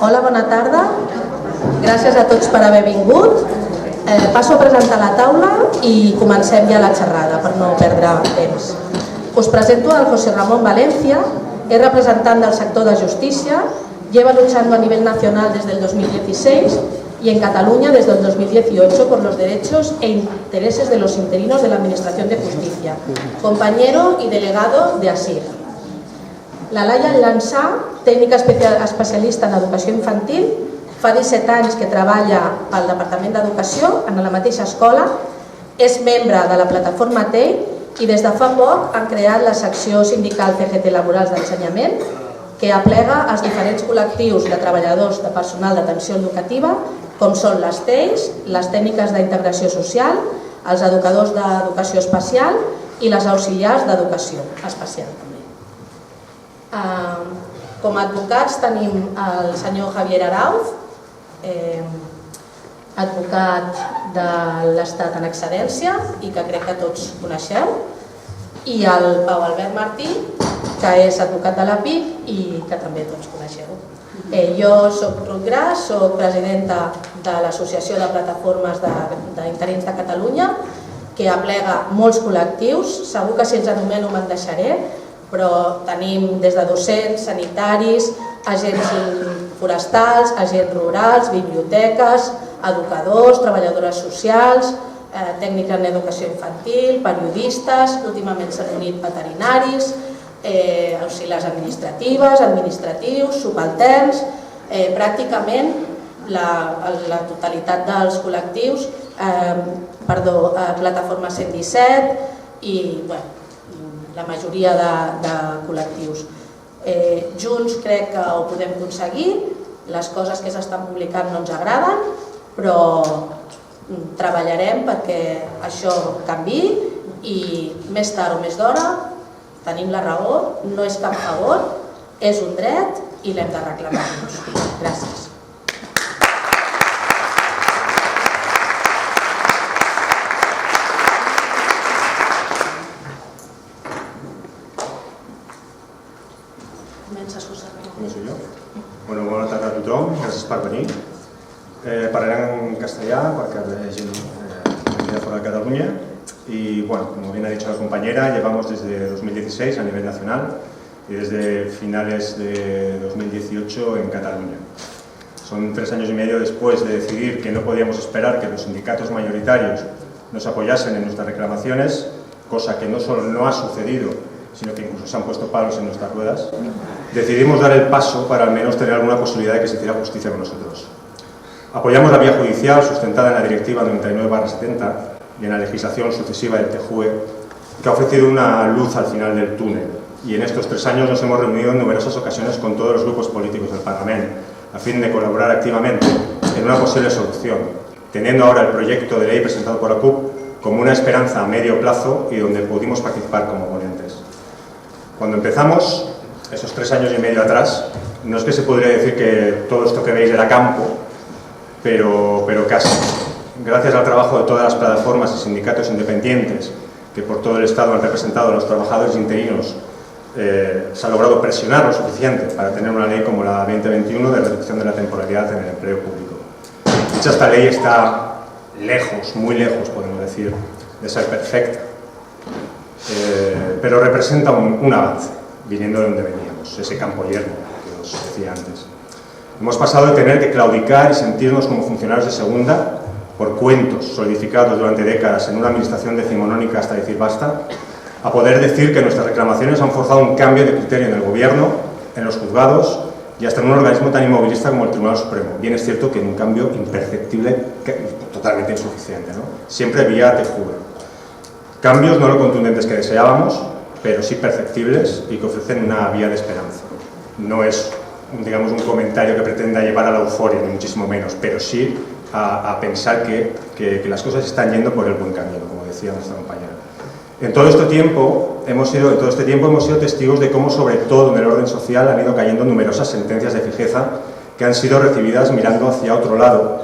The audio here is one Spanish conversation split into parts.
Hola, bona tarda. Gràcies a tots per haver vingut. Passo a presentar la taula i comencem ja la xerrada per no perdre temps. Us presento al José Ramón Valencia, es representant del sector de justícia, lleva luchando a nivel nacional desde el 2016 y en Cataluña desde el 2018 por los derechos e intereses de los interinos de la Administración de Justicia, compañero y delegado de ASIR. La Laia Lançà, tècnica especialista en educació infantil, fa 17 anys que treballa al Departament d'Educació en la mateixa escola, és membre de la plataforma TEI i des de fa poc han creat la secció sindical CGT Laborals d'Ensenyament, que aplega els diferents col·lectius de treballadors de personal d'atenció educativa, com són les TEIs, les tècniques d'integració social, els educadors d'educació especial i les auxiliars d'educació especial també. Com a advocats tenim el senyor Javier Arauz, advocat de l'Estat en excedència i que crec que tots coneixeu, i el Pau Albert Martí, que és advocat de la PIC i que també tots coneixeu. Jo soc Ruth Gras, soc presidenta de l'Associació de Plataformes d'Interins de Catalunya, que aplega molts col·lectius. Segur que si els anomeno me'n deixaré, però tenim des de docents, sanitaris, agents forestals, agents rurals, biblioteques, educadors, treballadores socials, tècniques en educació infantil, periodistes, últimament s'han unit veterinaris, auxiliars administratives, administratius, subalterns, pràcticament la totalitat dels col·lectius, plataforma 117 i la majoria de col·lectius. Junts crec que ho podem aconseguir, les coses que s'estan publicant no ens agraden, però treballarem perquè això canviï i més tard o més d'hora tenim la raó, no és cap favor, és un dret i l'hem de reclamar. Gràcies. Comences, José Ramón. Començo jo? Bona tarda a tothom, gràcies per venir. Parlaré en castellà perquè hi ha gent de fora de Catalunya. Y bueno, como bien ha dicho la compañera, llevamos desde 2016 a nivel nacional y desde finales de 2018 en Cataluña. Son 3 años y medio después de decidir que no podíamos esperar que los sindicatos mayoritarios nos apoyasen en nuestras reclamaciones, cosa que no solo no ha sucedido, sino que incluso se han puesto palos en nuestras ruedas. Decidimos dar el paso para al menos tener alguna posibilidad de que se hiciera justicia con nosotros. Apoyamos la vía judicial sustentada en la Directiva 99/70 y en la legislación sucesiva del TJUE, que ha ofrecido una luz al final del túnel. Y en estos 3 años nos hemos reunido en numerosas ocasiones con todos los grupos políticos del Parlamento, a fin de colaborar activamente en una posible solución, teniendo ahora el proyecto de ley presentado por la CUP como una esperanza a medio plazo y donde pudimos participar como ponentes. Cuando empezamos, esos 3 años y medio atrás, no es que se podría decir que todo esto que veis era campo, pero casi. Gracias al trabajo de todas las plataformas y sindicatos independientes que por todo el Estado han representado a los trabajadores interinos, se ha logrado presionar lo suficiente para tener una ley como la 2021 de reducción de la temporalidad en el empleo público. Dicha esta ley está lejos, muy lejos, podemos decir, de ser perfecta, pero representa un avance, viniendo de donde veníamos, ese campo yermo que os decía antes. Hemos pasado de tener que claudicar y sentirnos como funcionarios de segunda por cuentos solidificados durante décadas en una administración decimonónica hasta decir basta, a poder decir que nuestras reclamaciones han forzado un cambio de criterio en el gobierno, en los juzgados y hasta en un organismo tan inmovilista como el Tribunal Supremo. Bien es cierto que en un cambio imperceptible, totalmente insuficiente, ¿no? Siempre vía TJUE. Cambios no lo contundentes que deseábamos, pero sí perceptibles y que ofrecen una vía de esperanza. No es, digamos, un comentario que pretenda llevar a la euforia, ni muchísimo menos, pero sí a pensar que las cosas están yendo por el buen camino, como decía nuestra compañera. En todo este tiempo hemos sido testigos de cómo, sobre todo en el orden social, han ido cayendo numerosas sentencias de fijeza que han sido recibidas mirando hacia otro lado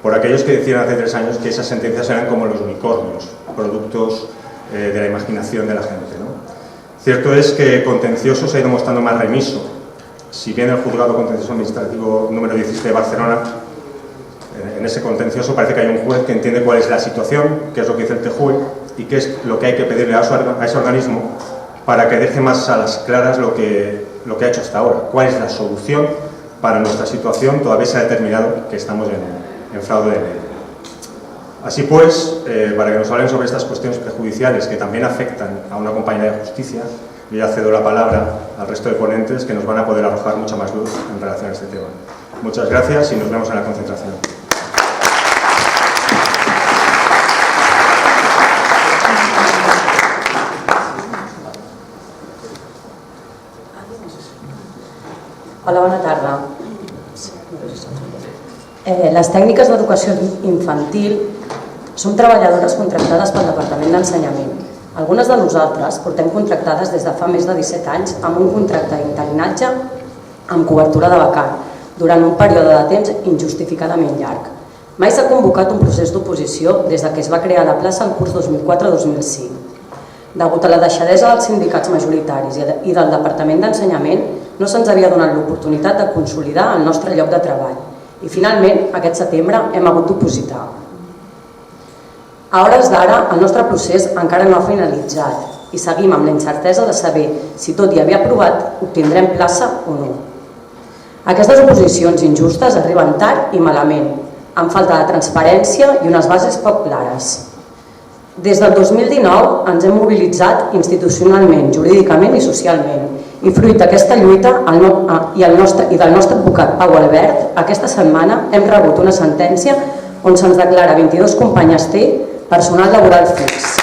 por aquellos que decían hace 3 años que esas sentencias eran como los unicornios, productos de la imaginación de la gente, ¿no? Cierto es que contencioso se ha ido mostrando más remiso, si bien el Juzgado Contencioso Administrativo número 17 de Barcelona, en ese contencioso parece que hay un juez que entiende cuál es la situación, qué es lo que dice el TJUE y qué es lo que hay que pedirle a ese organismo para que deje más a las claras lo que ha hecho hasta ahora, cuál es la solución para nuestra situación, todavía se ha determinado que estamos en fraude de ley. Así pues, para que nos hablen sobre estas cuestiones prejudiciales que también afectan a una compañía de justicia, yo ya cedo la palabra al resto de ponentes que nos van a poder arrojar mucha más luz en relación a este tema. Muchas gracias y nos vemos en la concentración. Hola, bona tarda. Les tècniques d'educació infantil som treballadores contractades pel Departament d'Ensenyament. Algunes de nosaltres portem contractades des de fa més de 17 anys amb un contracte d'interinatge amb cobertura de vacant durant un període de temps injustificadament llarg. Mai s'ha convocat un procés d'oposició des que es va crear la plaça el curs 2004-2005. Degut a la deixadesa dels sindicats majoritaris i del Departament d'Ensenyament, no se'ns havia donat l'oportunitat de consolidar el nostre lloc de treball i finalment, aquest setembre, hem hagut d'opositar. A hores d'ara, el nostre procés encara no ha finalitzat i seguim amb la incertesa de saber si tot i haver aprovat obtindrem plaça o no. Aquestes oposicions injustes arriben tard i malament, amb falta de transparència i unes bases poc clares. Des del 2019 ens hem mobilitzat institucionalment, jurídicament i socialment i fruit d'aquesta lluita i del nostre advocat Pau Albert, aquesta setmana hem rebut una sentència on se'ns declara 22 companyes T personal laboral fix.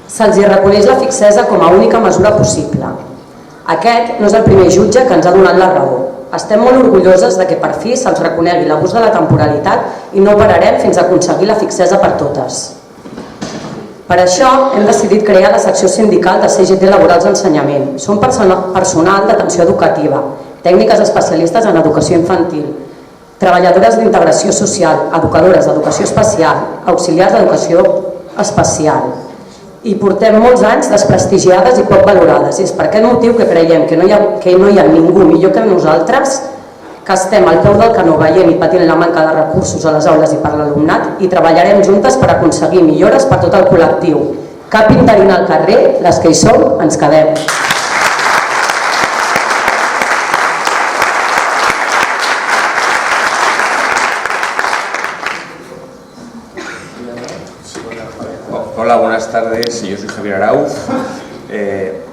Se'ls reconeix la fixesa com a única mesura possible. Aquest no és el primer jutge que ens ha donat la raó. Estem molt orgulloses que per fi se'ls reconegui l'abús de la temporalitat i no pararem fins a aconseguir la fixesa per totes. Per això hem decidit crear la secció sindical de CGT Laborals d'Ensenyament. Som personal d'atenció educativa, tècniques especialistes en educació infantil, treballadores d'integració social, educadores d'educació especial, auxiliars d'educació especial. I portem molts anys desprestigiades i poc valorades. I és per aquest motiu que creiem que no hi ha ningú millor que nosaltres, que estem al peu del canó veient i patint la manca de recursos a les aules i per l'alumnat i treballarem juntes per aconseguir millores per tot el col·lectiu. Cap interín al carrer, les que hi som ens quedem. Hola, buenas tardes. Yo soy Javier Arauz.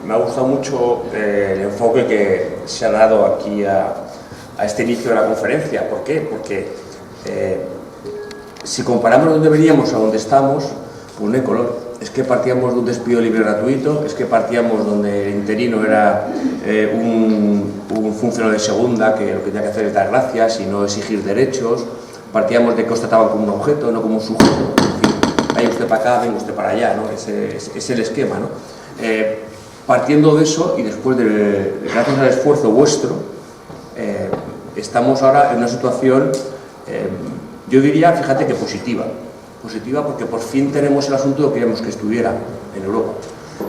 Me ha gustado mucho el enfoque que se ha dado aquí a este inicio de la conferencia. ¿Por qué? Porque si comparamos donde veníamos a donde estamos, pues no hay color. Es que partíamos de un despido libre y gratuito, es que partíamos donde el interino era un funcionario de segunda que lo que tenía que hacer es dar gracias y no exigir derechos. Partíamos de que os trataban como un objeto, no como un sujeto. Vaya usted para acá, venga usted para allá, ¿no? Ese es el esquema, ¿no? Partiendo de eso y después gracias al esfuerzo vuestro, estamos ahora en una situación, yo diría, fíjate que positiva. Positiva porque por fin tenemos el asunto que queríamos que estuviera en Europa.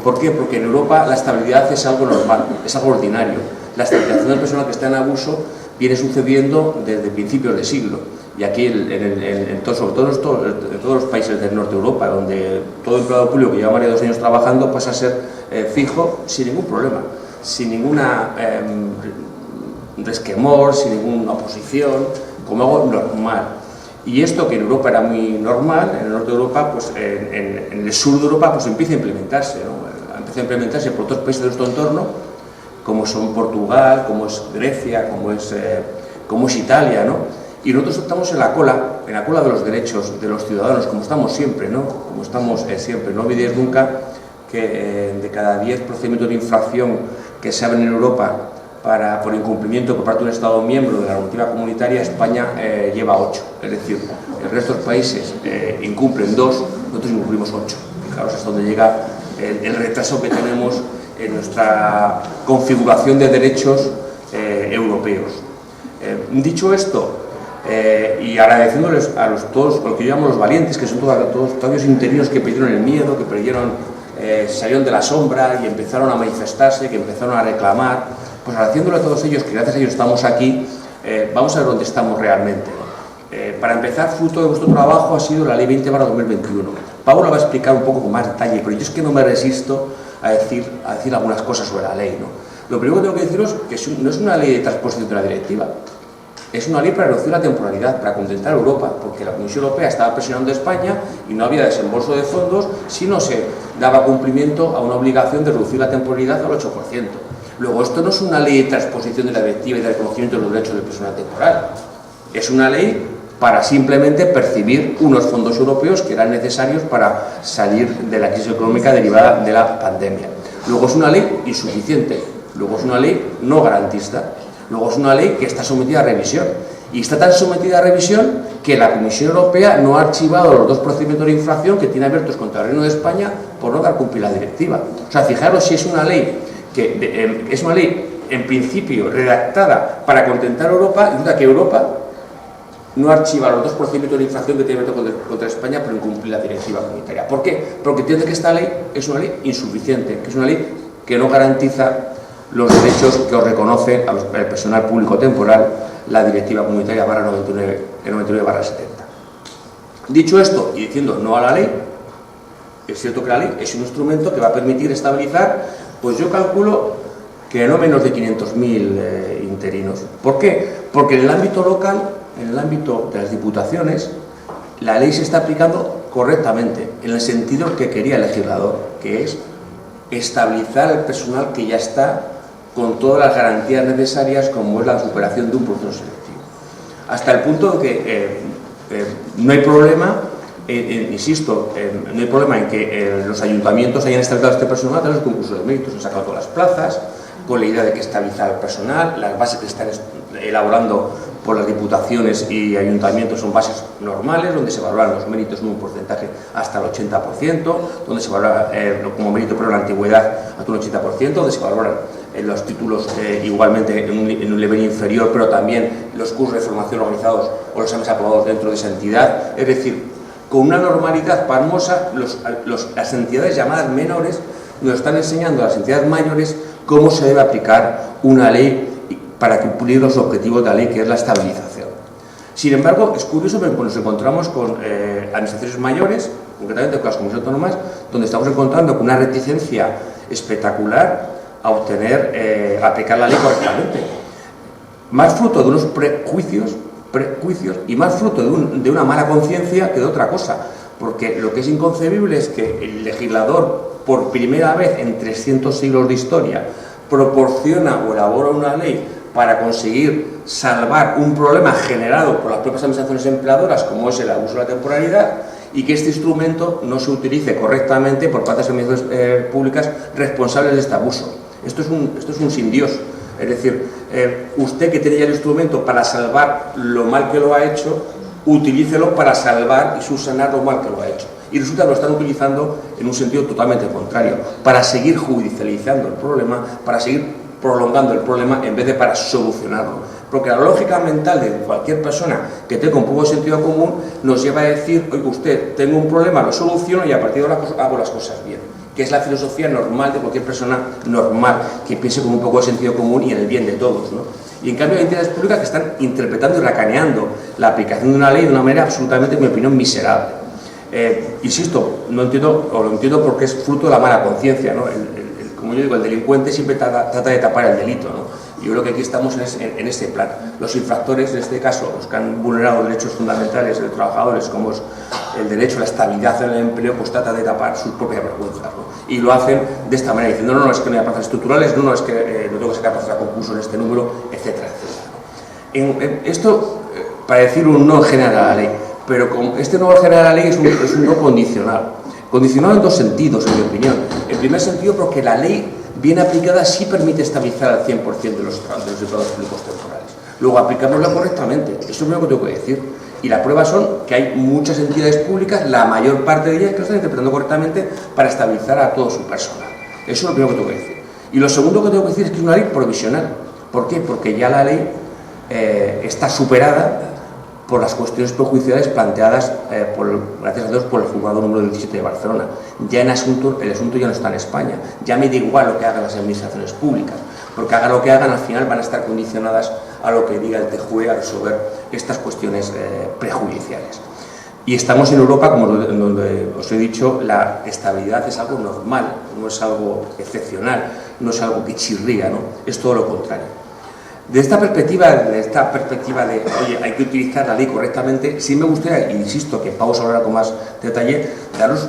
¿Por qué? Porque en Europa la estabilidad es algo normal, es algo ordinario. La estabilización del personal que está en abuso viene sucediendo desde principios de siglo. Y aquí, sobre todo en todos los países del norte de Europa, donde todo empleado público que lleva más de 2 años trabajando pasa a ser fijo sin ningún problema, sin ninguna resquemor, sin ninguna oposición, como algo normal. Y esto que en Europa era muy normal, en el norte de Europa, pues en el sur de Europa pues empieza a implementarse, ¿no? Empieza a implementarse por otros países de nuestro entorno, como son Portugal, como es Grecia, como es Italia, ¿no? Y nosotros estamos en la cola de los derechos de los ciudadanos, como estamos siempre, ¿no? Como estamos siempre. No olvidéis nunca que de cada 10 procedimientos de infracción que se abren en Europa por incumplimiento por parte de un Estado miembro de la normativa comunitaria, España lleva 8. Es decir, el resto de los países incumplen 2, nosotros incumplimos 8. Fijaros hasta dónde llega el retraso que tenemos en nuestra configuración de derechos europeos. Dicho esto, y agradeciéndoles a todos, lo que yo llamo los valientes, que son todos aquellos interinos que perdieron el miedo, que salieron de la sombra y empezaron a manifestarse, que empezaron a reclamar, pues agradeciéndole a todos ellos, que gracias a ellos estamos aquí, vamos a ver dónde estamos realmente, ¿no? Para empezar, fruto de vuestro trabajo ha sido la Ley 20/2021. Pablo la va a explicar un poco con más detalle, pero yo es que no me resisto a decir algunas cosas sobre la ley, ¿no? Lo primero que tengo que deciros es que no es una ley de transposición de la directiva, es una ley para reducir la temporalidad, para contentar a Europa, porque la Comisión Europea estaba presionando a España y no había desembolso de fondos si no se daba cumplimiento a una obligación de reducir la temporalidad al 8%. Luego, esto no es una ley de transposición de la directiva y de reconocimiento de los derechos del personal temporal, es una ley para simplemente percibir unos fondos europeos que eran necesarios para salir de la crisis económica derivada de la pandemia. Luego es una ley insuficiente, luego es una ley no garantista, luego es una ley que está sometida a revisión. Y está tan sometida a revisión que la Comisión Europea no ha archivado los 2 procedimientos de infracción que tiene abiertos contra el Reino de España por no dar cumplir la directiva. O sea, fijaros si es una ley que es una ley en principio redactada para contentar a Europa, y resulta que Europa no archiva los 2 procedimientos de infracción que tiene abiertos contra España por incumplir la directiva comunitaria. ¿Por qué? Porque entiende que esta ley es una ley insuficiente, que es una ley que no garantiza los derechos que os reconoce al personal público temporal la directiva comunitaria /99/70. Dicho esto y diciendo no a la ley, es cierto que la ley es un instrumento que va a permitir estabilizar, pues yo calculo que no menos de 500.000 interinos. ¿Por qué? Porque en el ámbito local, en el ámbito de las diputaciones, la ley se está aplicando correctamente, en el sentido que quería el legislador, que es estabilizar el personal que ya está con todas las garantías necesarias, como es la superación de un proceso selectivo. Hasta el punto de que no hay problema, insisto, no hay problema en que los ayuntamientos hayan estabilizado este personal a través del concurso de méritos, han sacado todas las plazas, con la idea de que estabilizar el personal, las bases que están elaborando por las diputaciones y ayuntamientos son bases normales, donde se valoran los méritos en un porcentaje hasta el 80%, donde se valora como mérito por la antigüedad hasta un 80%, donde se valoran los títulos igualmente en un nivel inferior, pero también los cursos de formación organizados o los exámenes aprobados dentro de esa entidad. Es decir, con una normalidad pasmosa, las entidades llamadas menores nos están enseñando a las entidades mayores cómo se debe aplicar una ley para cumplir los objetivos de la ley, que es la estabilización. Sin embargo, es curioso que nos encontramos con administraciones mayores, concretamente con las comunidades autónomas, donde estamos encontrando con una reticencia espectacular a aplicar la ley correctamente. Más fruto de unos prejuicios y más fruto de una mala conciencia que de otra cosa, porque lo que es inconcebible es que el legislador, por primera vez en 300 siglos de historia, proporciona o elabora una ley para conseguir salvar un problema generado por las propias administraciones empleadoras, como es el abuso de la temporalidad, y que este instrumento no se utilice correctamente por parte de las administraciones públicas responsables de este abuso. Esto es un sin Dios. Es decir, usted que tiene ya el instrumento para salvar lo mal que lo ha hecho, utilícelo para salvar y subsanar lo mal que lo ha hecho. Y resulta que lo están utilizando en un sentido totalmente contrario, para seguir judicializando el problema, para seguir prolongando el problema en vez de para solucionarlo. Porque la lógica mental de cualquier persona que tenga un poco de sentido común nos lleva a decir, oiga usted, tengo un problema, lo soluciono y a partir de ahora hago las cosas bien. Que es la filosofía normal de cualquier persona normal, que piense con un poco de sentido común y en el bien de todos, ¿no? Y en cambio hay entidades públicas que están interpretando y racaneando la aplicación de una ley de una manera absolutamente, en mi opinión, miserable. Insisto, no entiendo, o lo entiendo porque es fruto de la mala conciencia, ¿no? Como yo digo, el delincuente siempre trata de tapar el delito, ¿no? Y yo creo que aquí estamos en este plan. Los infractores, en este caso, los que han vulnerado derechos fundamentales de los trabajadores, como es el derecho a la estabilidad en el empleo, pues tratan de tapar sus propias vergüenzas, ¿no? Y lo hacen de esta manera, diciendo, no, es que no hay plazas estructurales, no, es que no tengo que sacar plazas a concurso en este número, etcétera, etcétera, ¿no? Esto, para decir un no general a la ley, pero con este no general a la ley es un no condicional. Condicionado en dos sentidos, en mi opinión. En primer sentido, porque la ley bien aplicada sí permite estabilizar al 100% de los empleados públicos temporales. Luego, aplicámosla correctamente. Eso es lo único que tengo que decir. Y la prueba son que hay muchas entidades públicas, la mayor parte de ellas, que lo están interpretando correctamente para estabilizar a todo su personal. Eso es lo primero que tengo que decir. Y lo segundo que tengo que decir es que es una ley provisional. ¿Por qué? Porque ya la ley está superada por las cuestiones perjudiciales planteadas, gracias a Dios, por el juzgado número 17 de Barcelona. Ya el asunto ya no está en España. Ya me da igual lo que hagan las administraciones públicas, porque hagan lo que hagan, al final van a estar condicionadas a lo que diga el TJUE a resolver estas cuestiones prejudiciales. Y estamos en Europa, como donde os he dicho, la estabilidad es algo normal, no es algo excepcional, no es algo que chirría, ¿no? Es todo lo contrario. De esta perspectiva de, oye, hay que utilizar la ley correctamente, sí me gustaría, insisto, que Pau hablará con más detalle, daros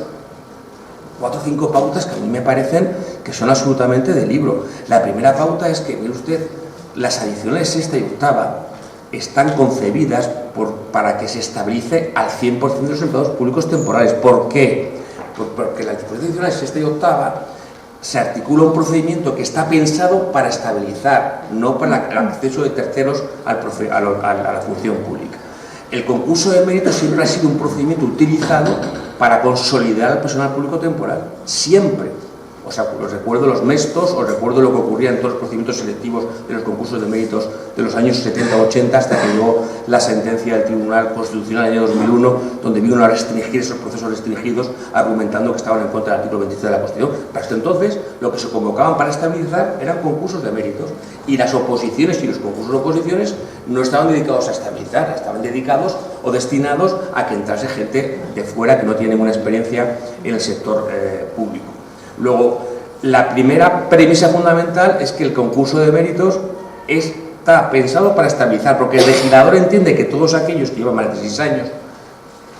4 o 5 pautas que a mí me parecen que son absolutamente de libro. La primera pauta es que, mire usted, las adicionales sexta y octava están concebidas para que se estabilice al 100% de los empleados públicos temporales. ¿Por qué? Porque las disposiciones adicionales sexta y octava se articula un procedimiento que está pensado para estabilizar, no para el acceso de terceros a la función pública. El concurso de méritos siempre ha sido un procedimiento utilizado para consolidar al personal público temporal, siempre. O sea, os recuerdo los mestos, os recuerdo lo que ocurría en todos los procedimientos selectivos de los concursos de méritos de los años 70-80 hasta que llegó la sentencia del Tribunal Constitucional del año 2001, donde vino a restringir esos procesos restringidos argumentando que estaban en contra del artículo 23 de la Constitución. Pero hasta entonces, lo que se convocaban para estabilizar eran concursos de méritos y las oposiciones y los concursos de oposiciones no estaban dedicados a estabilizar, estaban dedicados o destinados a que entrase gente de fuera que no tiene ninguna experiencia en el sector público. Luego, la primera premisa fundamental es que el concurso de méritos está pensado para estabilizar, porque el legislador entiende que todos aquellos que llevan más de 6 años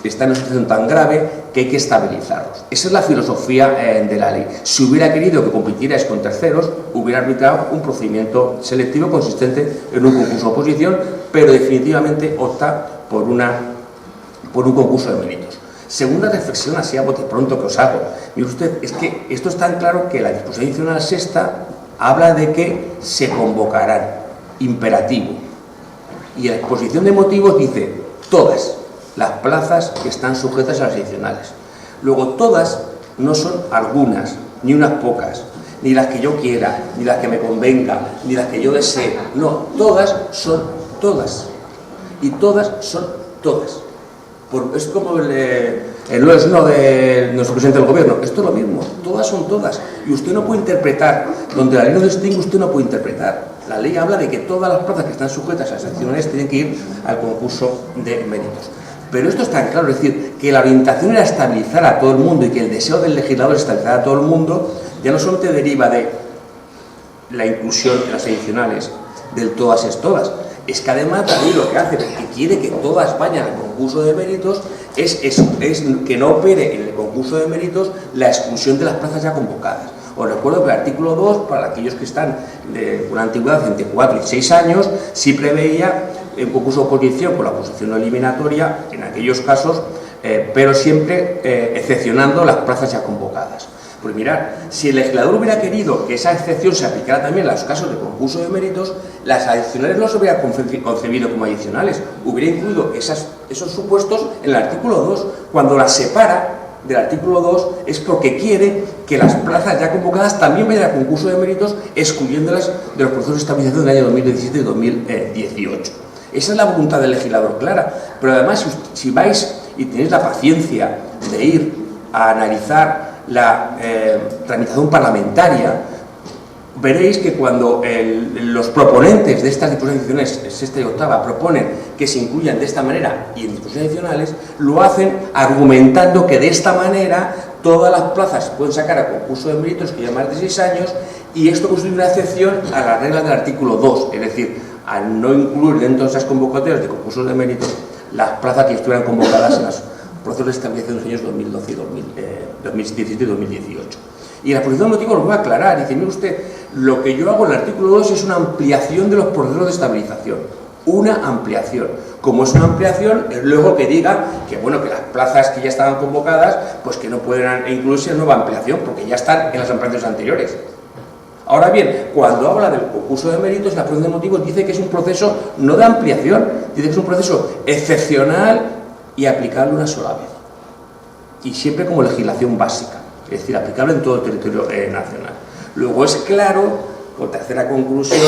están en una situación tan grave que hay que estabilizarlos. Esa es la filosofía de la ley. Si hubiera querido que compitierais con terceros, hubiera arbitrado un procedimiento selectivo consistente en un concurso de oposición, pero definitivamente opta por un concurso de méritos. Segunda reflexión, así a bote pronto, que os hago. Mire usted, es que esto es tan claro que la disposición adicional sexta habla de que se convocarán, imperativo. Y en la exposición de motivos dice todas las plazas que están sujetas a las adicionales. Luego, todas no son algunas, ni unas pocas, ni las que yo quiera, ni las que me convenga, ni las que yo desee. No, todas son todas. Y todas son todas. Es como el no de nuestro presidente del gobierno. Esto es lo mismo, todas son todas. Y usted no puede interpretar, donde la ley no distingue, usted no puede interpretar. La ley habla de que todas las plazas que están sujetas a las adicionales tienen que ir al concurso de méritos. Pero esto es tan claro, es decir, que la orientación era estabilizar a todo el mundo y que el deseo del legislador es estabilizar a todo el mundo, ya no solamente deriva de la inclusión de las adicionales, del todas es todas. Es que además también lo que hace, porque quiere que todas vayan al concurso de méritos, es que no opere en el concurso de méritos la exclusión de las plazas ya convocadas. Os recuerdo que el artículo 2, para aquellos que están de una antigüedad entre 4 y 6 años, sí preveía un concurso de oposición con la oposición no eliminatoria en aquellos casos, pero siempre excepcionando las plazas ya convocadas. Pues mirad, si el legislador hubiera querido que esa excepción se aplicara también a los casos de concurso de méritos, las adicionales no se hubieran concebido como adicionales, hubiera incluido esos supuestos en el artículo 2. Cuando las separa del artículo 2 es porque quiere que las plazas ya convocadas también vayan al concurso de méritos, excluyéndolas de los procesos de estabilización del año 2017 y 2018. Esa es la voluntad del legislador clara, pero además si vais y tenéis la paciencia de ir a analizar la tramitación parlamentaria, veréis que cuando los proponentes de estas disposiciones sexta y octava proponen que se incluyan de esta manera y en disposiciones adicionales, lo hacen argumentando que de esta manera todas las plazas se pueden sacar a concurso de méritos que llevan más de 6 años y esto constituye una excepción a las reglas del artículo 2, es decir, al no incluir dentro de esas convocatorias de concursos de méritos las plazas que estuvieran convocadas en los procesos de estabilización de los años 2012 y 2017 y 2018. Y la exposición de motivos lo va a aclarar. Dice, mire usted, lo que yo hago en el artículo 2 es una ampliación de los procesos de estabilización. Una ampliación. Como es una ampliación, es luego que diga que, bueno, que las plazas que ya estaban convocadas, pues que no pueden incluirse en nueva ampliación, porque ya están en las ampliaciones anteriores. Ahora bien, cuando habla del concurso de méritos, la exposición de motivos dice que es un proceso no de ampliación, dice que es un proceso excepcional y aplicable una sola vez. Y siempre como legislación básica, es decir, aplicable en todo el territorio nacional. Luego es claro, por tercera conclusión,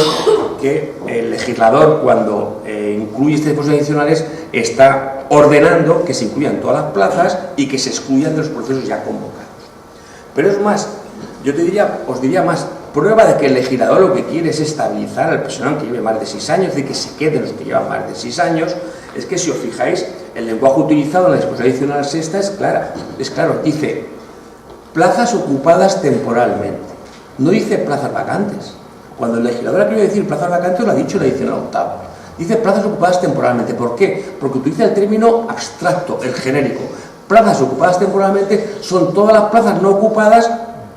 que el legislador cuando incluye estas disposiciones adicionales está ordenando que se incluyan todas las plazas y que se excluyan de los procesos ya convocados. Pero es más, os diría más, prueba de que el legislador lo que quiere es estabilizar al personal que lleve más de 6 años, es decir, que se queden los que llevan más de 6 años, es que si os fijáis, el lenguaje utilizado en la disposición adicional sexta es claro, dice plazas ocupadas temporalmente, no dice plazas vacantes. Cuando el legislador ha querido decir plazas vacantes, lo ha dicho en la edición octava. Dice plazas ocupadas temporalmente. ¿Por qué? Porque utiliza el término abstracto, el genérico. Plazas ocupadas temporalmente son todas las plazas no ocupadas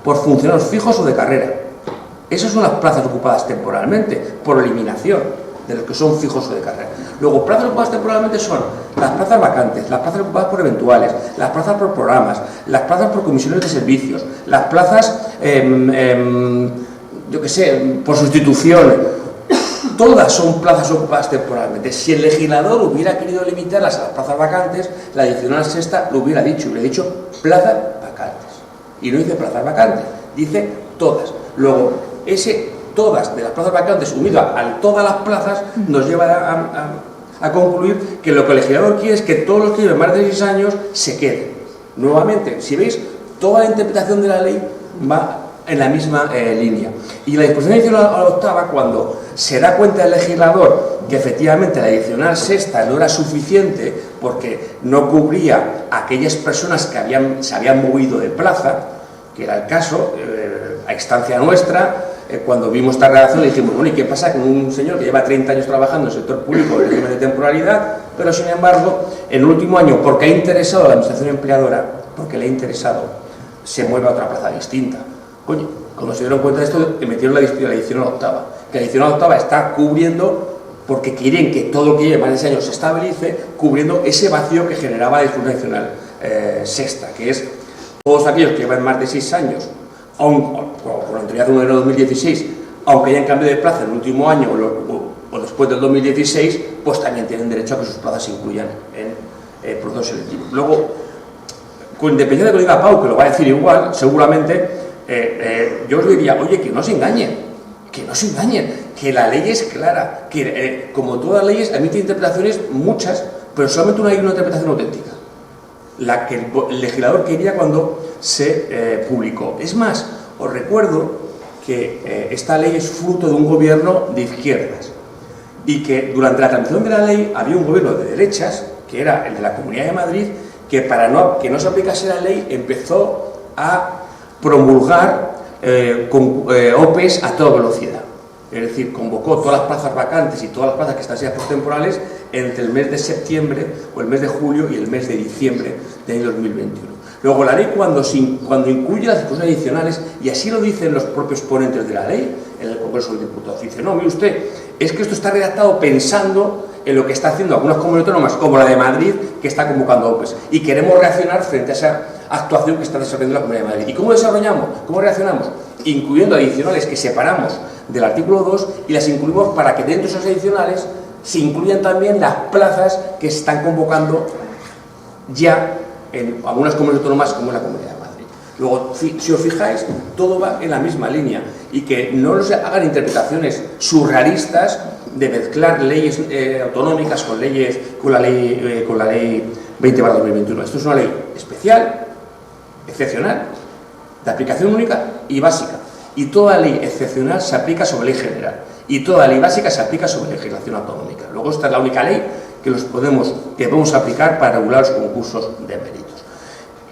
por funcionarios fijos o de carrera. Esas son las plazas ocupadas temporalmente, por eliminación de los que son fijos o de carrera. Luego, plazas ocupadas temporalmente son las plazas vacantes, las plazas ocupadas por eventuales, las plazas por programas, las plazas por comisiones de servicios, las plazas, por sustitución. Todas son plazas ocupadas temporalmente. Si el legislador hubiera querido limitarlas a las plazas vacantes, la adicional sexta lo hubiera dicho plazas vacantes. Y no dice plazas vacantes, dice todas. Luego, todas de las plazas vacantes unido a todas las plazas nos lleva a concluir que lo que el legislador quiere es que todos los que lleven más de 6 años se queden. Nuevamente, si veis, toda la interpretación de la ley va en la misma línea. Y la disposición adicional octava, cuando se da cuenta el legislador que efectivamente la adicional sexta no era suficiente porque no cubría a aquellas personas que se habían movido de plaza, que era el caso, a instancia nuestra, cuando vimos esta redacción le dijimos, bueno, ¿y qué pasa con un señor que lleva 30 años trabajando en el sector público en régimen de temporalidad, pero sin embargo, en el último año, porque ha interesado a la administración empleadora, porque le ha interesado, se mueve a otra plaza distinta? Coño, cuando se dieron cuenta de esto, emitieron la adicional octava, que la adicional octava está cubriendo, porque quieren que todo lo que lleve más de 6 años se estabilice, cubriendo ese vacío que generaba la disposición adicional sexta, que es todos aquellos que llevan más de 6 años, con anterioridad al 1 de enero de 2016, aunque hayan cambiado de plaza en el último año o después del 2016, pues también tienen derecho a que sus plazas se incluyan en procesos selectivos. Luego, con independencia de que lo diga Pau, que lo va a decir igual, seguramente, yo os diría, oye, que no se engañen, que la ley es clara, que como todas las leyes emite interpretaciones muchas, pero solamente hay una interpretación auténtica, la que el legislador quería cuando se publicó. Es más, os recuerdo que esta ley es fruto de un gobierno de izquierdas y que durante la tramitación de la ley había un gobierno de derechas, que era el de la Comunidad de Madrid, que para que no se aplicase la ley empezó a promulgar OPEs a toda velocidad. Es decir, convocó todas las plazas vacantes y todas las plazas que están siendo temporales entre el mes de septiembre o el mes de julio y el mes de diciembre del año 2021. Luego la ley cuando incluye las disposiciones adicionales, y así lo dicen los propios ponentes de la ley en el Congreso de los Diputados, dice, no, mire usted, es que esto está redactado pensando en lo que está haciendo algunas comunidades autónomas, como la de Madrid, que está convocando OPEs, y queremos reaccionar frente a esa actuación que está desarrollando la Comunidad de Madrid. ¿Y cómo desarrollamos? ¿Cómo reaccionamos? Incluyendo adicionales que separamos del artículo 2 y las incluimos para que dentro de esas adicionales se incluyan también las plazas que se están convocando ya en algunas comunidades autónomas como la Comunidad de Madrid. Luego, si os fijáis, todo va en la misma línea y que no se hagan interpretaciones surrealistas de mezclar leyes autonómicas con la ley 20/2021. Esto es una ley especial, excepcional, de aplicación única y básica. Y toda ley excepcional se aplica sobre ley general y toda ley básica se aplica sobre legislación autonómica. Luego esta es la única ley que podemos aplicar para regular los concursos de méritos.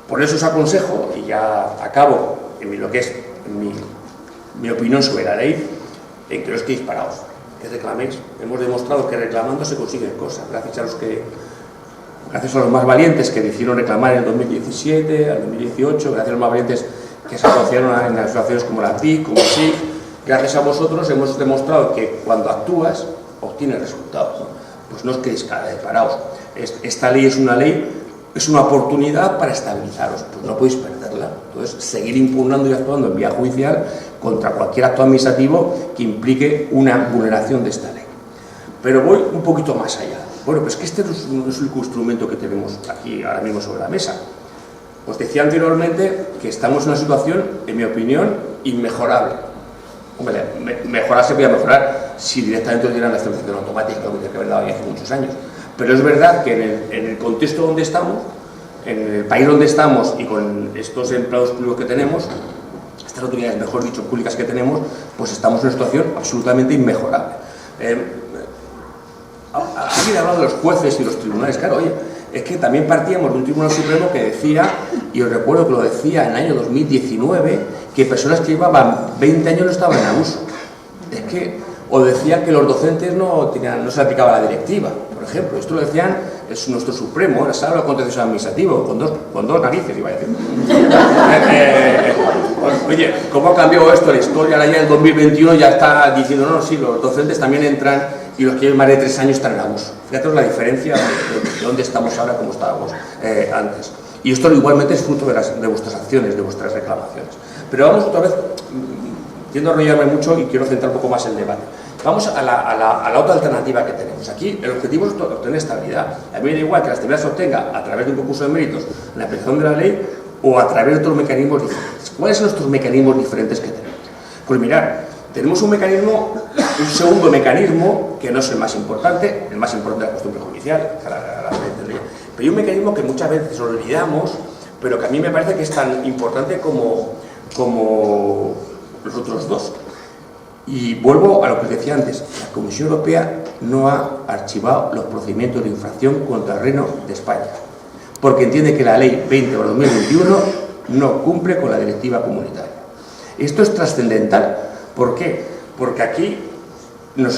Por eso os aconsejo, y ya acabo en lo que es mi opinión sobre la ley, en que no estéis parados, que reclaméis. Hemos demostrado que reclamando se consiguen cosas, gracias a los más valientes que decidieron reclamar en el 2017, al 2018, gracias a los más valientes que se asociaron en asociaciones como la TIC, como SIC. Gracias a vosotros hemos demostrado que cuando actúas obtienes resultados, ¿no? Pues no os quedéis parados. Esta ley es una oportunidad para estabilizaros, pues no podéis perderla. Entonces, seguir impugnando y actuando en vía judicial contra cualquier acto administrativo que implique una vulneración de esta ley. Pero voy un poquito más allá. Bueno, pues que este no es el único instrumento que tenemos aquí ahora mismo sobre la mesa. Os decía anteriormente que estamos en una situación, en mi opinión, inmejorable. Hombre, mejorar se podía mejorar si directamente os dieran la estabilización automática, que tendría que haber dado ya hace muchos años. Pero es verdad que en el contexto donde estamos, en el país donde estamos y con estos empleados públicos que tenemos, estas autoridades, mejor dicho, públicas que tenemos, pues estamos en una situación absolutamente inmejorable. Alguien ha hablado de los jueces y los tribunales, claro, oye, es que también partíamos de un Tribunal Supremo que decía, y os recuerdo que lo decía en el año 2019, que personas que llevaban 20 años no estaban en abuso. Es que, o decían que los docentes no se aplicaba la directiva, por ejemplo. Esto lo decían, es nuestro Supremo, la Sala de Contencioso Administrativo, con dos narices, iba a decir. Oye, ¿cómo ha cambiado esto? La historia, ahora ya en el 2021 ya está diciendo, no, sí, los docentes también entran y los que llevan más de 3 años están en abuso. Fíjate la diferencia de dónde estamos ahora como estábamos antes. Y esto igualmente es fruto de vuestras acciones, de vuestras reclamaciones. Pero vamos otra vez, tiendo a enrollarme mucho y quiero centrar un poco más el debate. Vamos a la otra alternativa que tenemos. Aquí el objetivo es obtener estabilidad. A mí me da igual que la estabilidad se obtenga a través de un concurso de méritos en la aplicación de la ley o a través de otros mecanismos diferentes. ¿Cuáles son estos mecanismos diferentes que tenemos? Pues mirad, tenemos un segundo mecanismo que no es el más importante es la cuestión prejudicial, pero hay un mecanismo que muchas veces olvidamos, pero que a mí me parece que es tan importante como los otros dos. Y vuelvo a lo que os decía antes, la Comisión Europea no ha archivado los procedimientos de infracción contra el Reino de España, porque entiende que la Ley 20/2021 no cumple con la directiva comunitaria. Esto es trascendental. ¿Por qué? Porque aquí la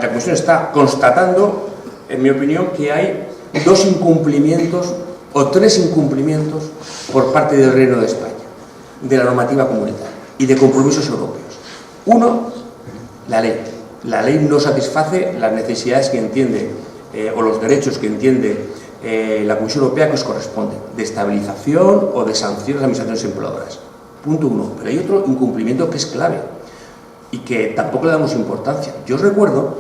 Comisión está constatando, en mi opinión, que hay 2 incumplimientos o 3 incumplimientos por parte del Reino de España, de la normativa comunitaria y de compromisos europeos. Uno, la ley. La ley no satisface las necesidades que entiende o los derechos que entiende la Comisión Europea que os corresponde, de estabilización o de sanciones a las administraciones empleadoras. Punto 1. Pero hay otro incumplimiento que es clave y que tampoco le damos importancia. Yo recuerdo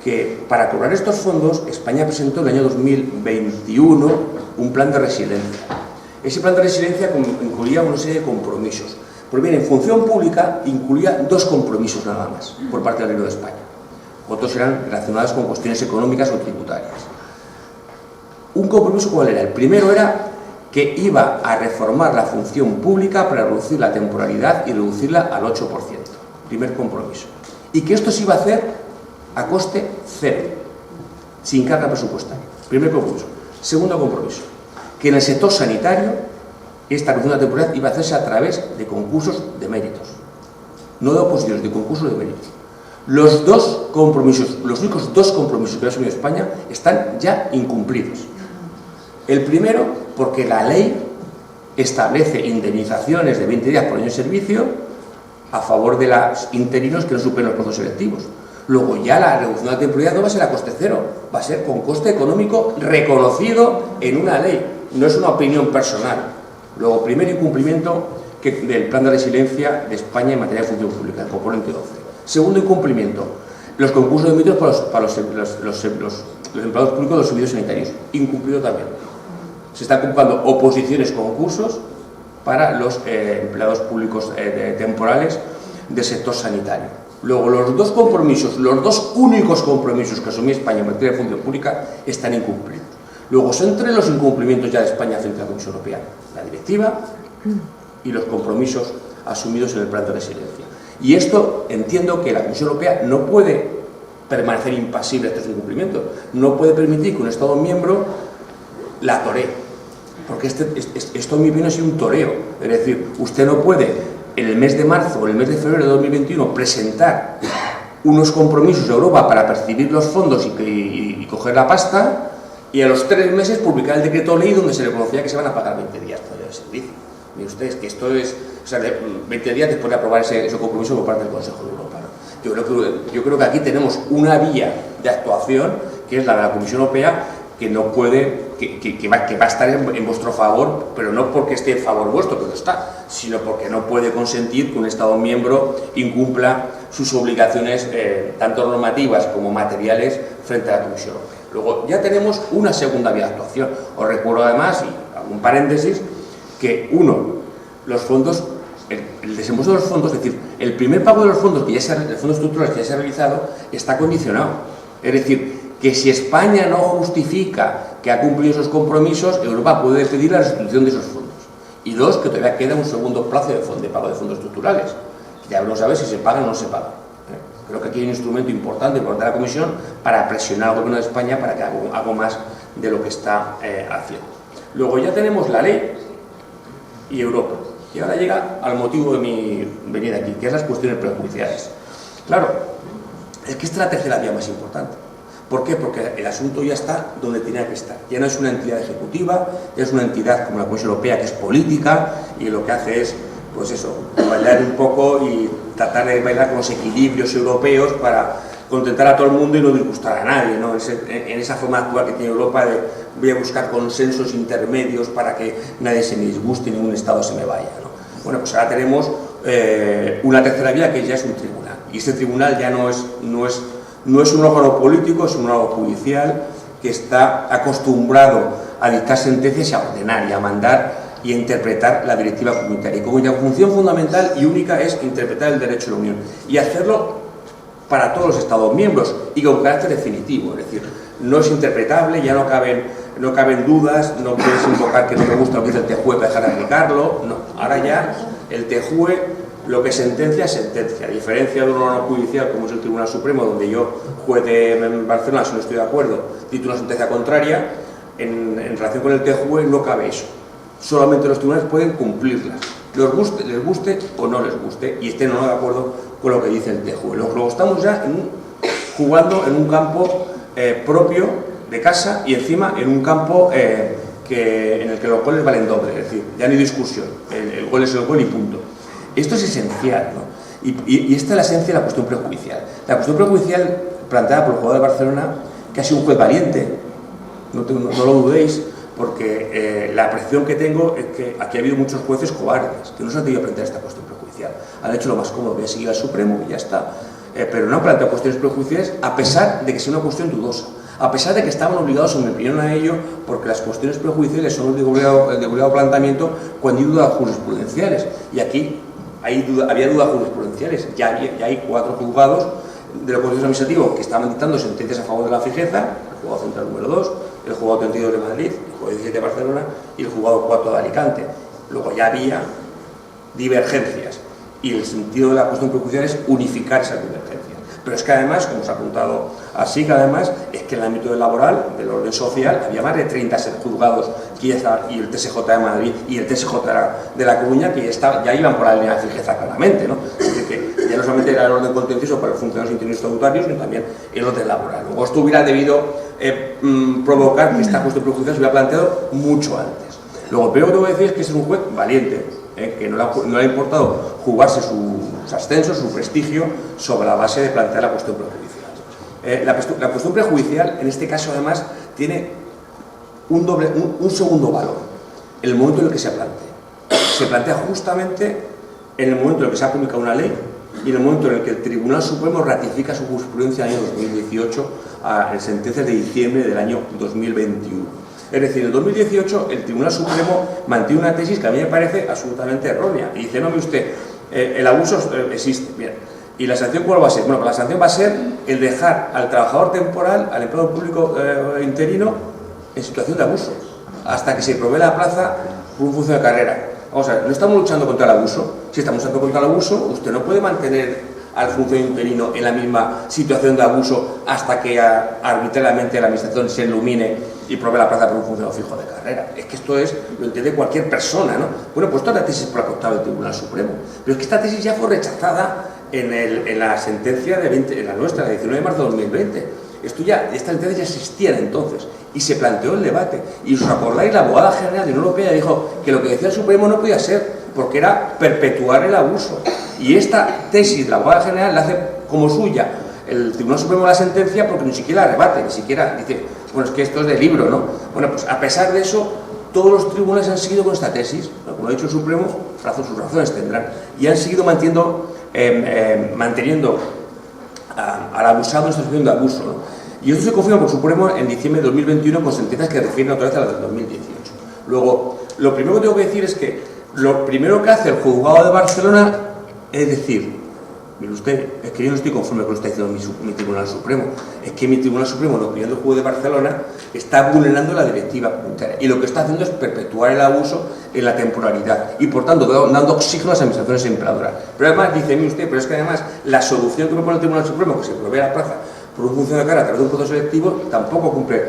que para cobrar estos fondos España presentó en el año 2021 un plan de resiliencia. Ese plan de resiliencia incluía una serie de compromisos. Pues bien, en función pública incluía 2 compromisos nada más por parte del Reino de España. Otros eran relacionados con cuestiones económicas o tributarias. ¿Un compromiso cuál era? El primero era que iba a reformar la función pública para reducir la temporalidad y reducirla al 8%. Primer compromiso. Y que esto se iba a hacer a coste cero, sin carga presupuestaria. Primer compromiso. Segundo compromiso, que en el sector sanitario esta reducción de la temporalidad iba a hacerse a través de concursos de méritos. No de oposiciones, de concursos de méritos. Los 2 compromisos, los únicos 2 compromisos que ha asumido España están ya incumplidos. El primero, porque la ley establece indemnizaciones de 20 días por año de servicio a favor de los interinos que no superen los procesos selectivos. Luego ya la reducción de la temporalidad no va a ser a coste cero, va a ser con coste económico reconocido en una ley, no es una opinión personal. Luego, primer incumplimiento del plan de resiliencia de España en materia de función pública, el componente 12. Segundo incumplimiento, los concursos de méritos para los empleados públicos de los servicios sanitarios, incumplido también. Se están convocando oposiciones, concursos para los empleados públicos temporales del sector sanitario. Luego, los 2 compromisos, los 2 únicos compromisos que asumió España en materia de función pública están incumplidos. Luego, son 3 los incumplimientos ya de España frente a la Comisión Europea: la directiva y los compromisos asumidos en el plan de resiliencia. Y esto entiendo que la Comisión Europea no puede permanecer impasible a estos incumplimientos, no puede permitir que un Estado miembro la toree, porque esto en mi opinión es un toreo. Es decir, usted no puede en el mes de marzo o en el mes de febrero de 2021 presentar unos compromisos a Europa para percibir los fondos y coger la pasta, y a los 3 meses publicar el decreto ley donde se le conocía que se van a pagar 20 días por el servicio. Miren ustedes que esto es, o sea, 20 días después de aprobar ese compromiso por parte del Consejo de Europa, ¿no? Yo creo que aquí tenemos una vía de actuación que es la de la Comisión Europea, que no puede, que va a estar en vuestro favor, pero no porque esté en favor vuestro, que lo está, sino porque no puede consentir que un Estado miembro incumpla sus obligaciones, tanto normativas como materiales, frente a la Comisión Europea. Luego, ya tenemos una segunda vía de actuación. Os recuerdo además, y hago un paréntesis, que los fondos, el desembolso de los fondos, es decir, el primer pago de los fondos, el fondo estructural que ya se ha realizado, está condicionado. Es decir, que si España no justifica que ha cumplido esos compromisos, Europa puede pedir la restitución de esos fondos. Y dos, que todavía queda un segundo plazo de pago de fondos estructurales. Ya no sabe si se paga o no se paga. Creo que aquí hay un instrumento importante por parte de la Comisión para presionar al Gobierno de España para que haga más de lo que está haciendo. Luego ya tenemos la ley y Europa. Y ahora llega al motivo de mi venida aquí, que es las cuestiones prejudiciales. Claro, es que esta es la tercera vía más importante. ¿Por qué? Porque el asunto ya está donde tenía que estar. Ya no es una entidad ejecutiva, ya es una entidad como la Comisión Europea, que es política, y lo que hace es, pues eso, bailar un poco y tratar de bailar con los equilibrios europeos para contentar a todo el mundo y no disgustar a nadie, ¿no? En esa forma de actuar que tiene Europa de voy a buscar consensos intermedios para que nadie se me disguste y ningún Estado se me vaya, ¿no? Bueno, pues ahora tenemos una tercera vía que ya es un tribunal. Y este tribunal ya no es un órgano político, es un órgano judicial que está acostumbrado a dictar sentencias y a ordenar y a mandar y a interpretar la directiva comunitaria. Y cuya función fundamental y única es interpretar el derecho de la Unión y hacerlo para todos los Estados miembros y con carácter definitivo. Es decir, no es interpretable, ya no caben dudas, no puedes invocar que no me gusta lo que dice el TJUE para dejar de aplicarlo. No, ahora ya el TJUE lo que sentencia es sentencia. A diferencia de un órgano judicial como es el Tribunal Supremo, donde yo, juez de Barcelona, si no estoy de acuerdo, dicto una sentencia contraria, en relación con el TJUE no cabe eso. Solamente los tribunales pueden cumplirlas, les guste o no les guste, y estén o no de acuerdo con lo que dice el TJUE. Luego estamos ya jugando en un campo propio de casa y encima en un campo en el que los goles valen doble, es decir, ya no hay discusión, el gol es el gol y punto. Esto es esencial, ¿no? Y esta es la esencia de la cuestión prejudicial. La cuestión prejudicial planteada por el jugador de Barcelona, que ha sido un juez valiente, no lo dudéis, porque la apreciación que tengo es que aquí ha habido muchos jueces cobardes que no se han tenido que plantear esta cuestión prejudicial. Han hecho lo más cómodo, voy a seguir al Supremo y ya está. Pero no han planteado cuestiones prejudiciales a pesar de que sea una cuestión dudosa, a pesar de que estaban obligados, en mi opinión, a ello, porque las cuestiones prejudiciales son de obligado planteamiento cuando hay dudas jurisprudenciales. Y aquí había dudas jurisprudenciales. Ya hay 4 juzgados de lo contencioso administrativo que estaban dictando sentencias a favor de la fijeza, el juzgado central número 2, el juzgado 32 de Madrid, el juzgado 17 de Barcelona y el juzgado 4 de Alicante. Luego ya había divergencias y el sentido de la cuestión prejudicial es unificar esas divergencias. Pero es que además, como se ha apuntado así, que además es que en el ámbito laboral, del orden social, había más de 30 juzgados que ya estaban, y el TSJ de Madrid y el TSJ de La Coruña, que ya iban por la línea de fijeza claramente, ¿no? Es decir, que ya no solamente era el orden contencioso para los funcionarios interinos estatutarios, sino también el orden laboral. Luego esto hubiera debido provocar que esta cuestión prejudicial se hubiera planteado mucho antes. Luego, lo primero que tengo que decir es que es un juez valiente, que no le ha importado jugarse sus ascensos, su prestigio, sobre la base de plantear la cuestión prejudicial. La cuestión prejudicial, en este caso, además, tiene un segundo valor, en el momento en el que se plantea. Se plantea justamente en el momento en el que se ha publicado una ley y en el momento en el que el Tribunal Supremo ratifica su jurisprudencia del año 2018 en sentencias de diciembre del año 2021. Es decir, en el 2018 el Tribunal Supremo mantiene una tesis que a mí me parece absolutamente errónea. Y dice, no, mire usted, el abuso existe. Bien. ¿Y la sanción cuál va a ser? Bueno, pues la sanción va a ser el dejar al trabajador temporal, al empleado público interino, en situación de abuso, hasta que se provee la plaza por un función de carrera. Vamos a ver, no estamos luchando contra el abuso. Si estamos luchando contra el abuso, usted no puede mantener al funcionario interino en la misma situación de abuso hasta que arbitrariamente la administración se ilumine y provee la plaza por un funcionario fijo de carrera. Es que esto lo entiende cualquier persona, ¿no? Bueno, pues toda la tesis por la que optaba el Tribunal Supremo. Pero es que esta tesis ya fue rechazada en la sentencia en la nuestra, la 19 de marzo de 2020. Esta sentencia ya existía entonces y se planteó el debate. Y os acordáis, la abogada general de la Unión Europea dijo que lo que decía el Supremo no podía ser, porque era perpetuar el abuso. Y esta tesis de la abogada general la hace como suya el Tribunal Supremo de la sentencia, porque ni siquiera la rebate, ni siquiera dice, bueno, es que esto es de libro, ¿no? Bueno, pues a pesar de eso, todos los tribunales han seguido con esta tesis, como ha dicho el Supremo, sus razones tendrán, y han seguido manteniendo al abusado en esta situación de abuso, ¿no? Y esto se confirma por Supremo en diciembre de 2021 con sentencias que refieren otra vez a la del 2018. Luego, lo primero que tengo que decir es que lo primero que hace el juzgado de Barcelona es decir, mire usted, es que yo no estoy conforme con lo que está diciendo mi Tribunal Supremo. Es que mi Tribunal Supremo, en la opinión del juez de Barcelona, está vulnerando la directiva comunitaria. Y lo que está haciendo es perpetuar el abuso en la temporalidad. Y por tanto, dando oxígeno a las administraciones empleadoras. Pero además, dice, mire usted, pero es que además la solución que propone el Tribunal Supremo, que se provee a la plaza por un funcionario de cara a través de un proceso selectivo, tampoco cumple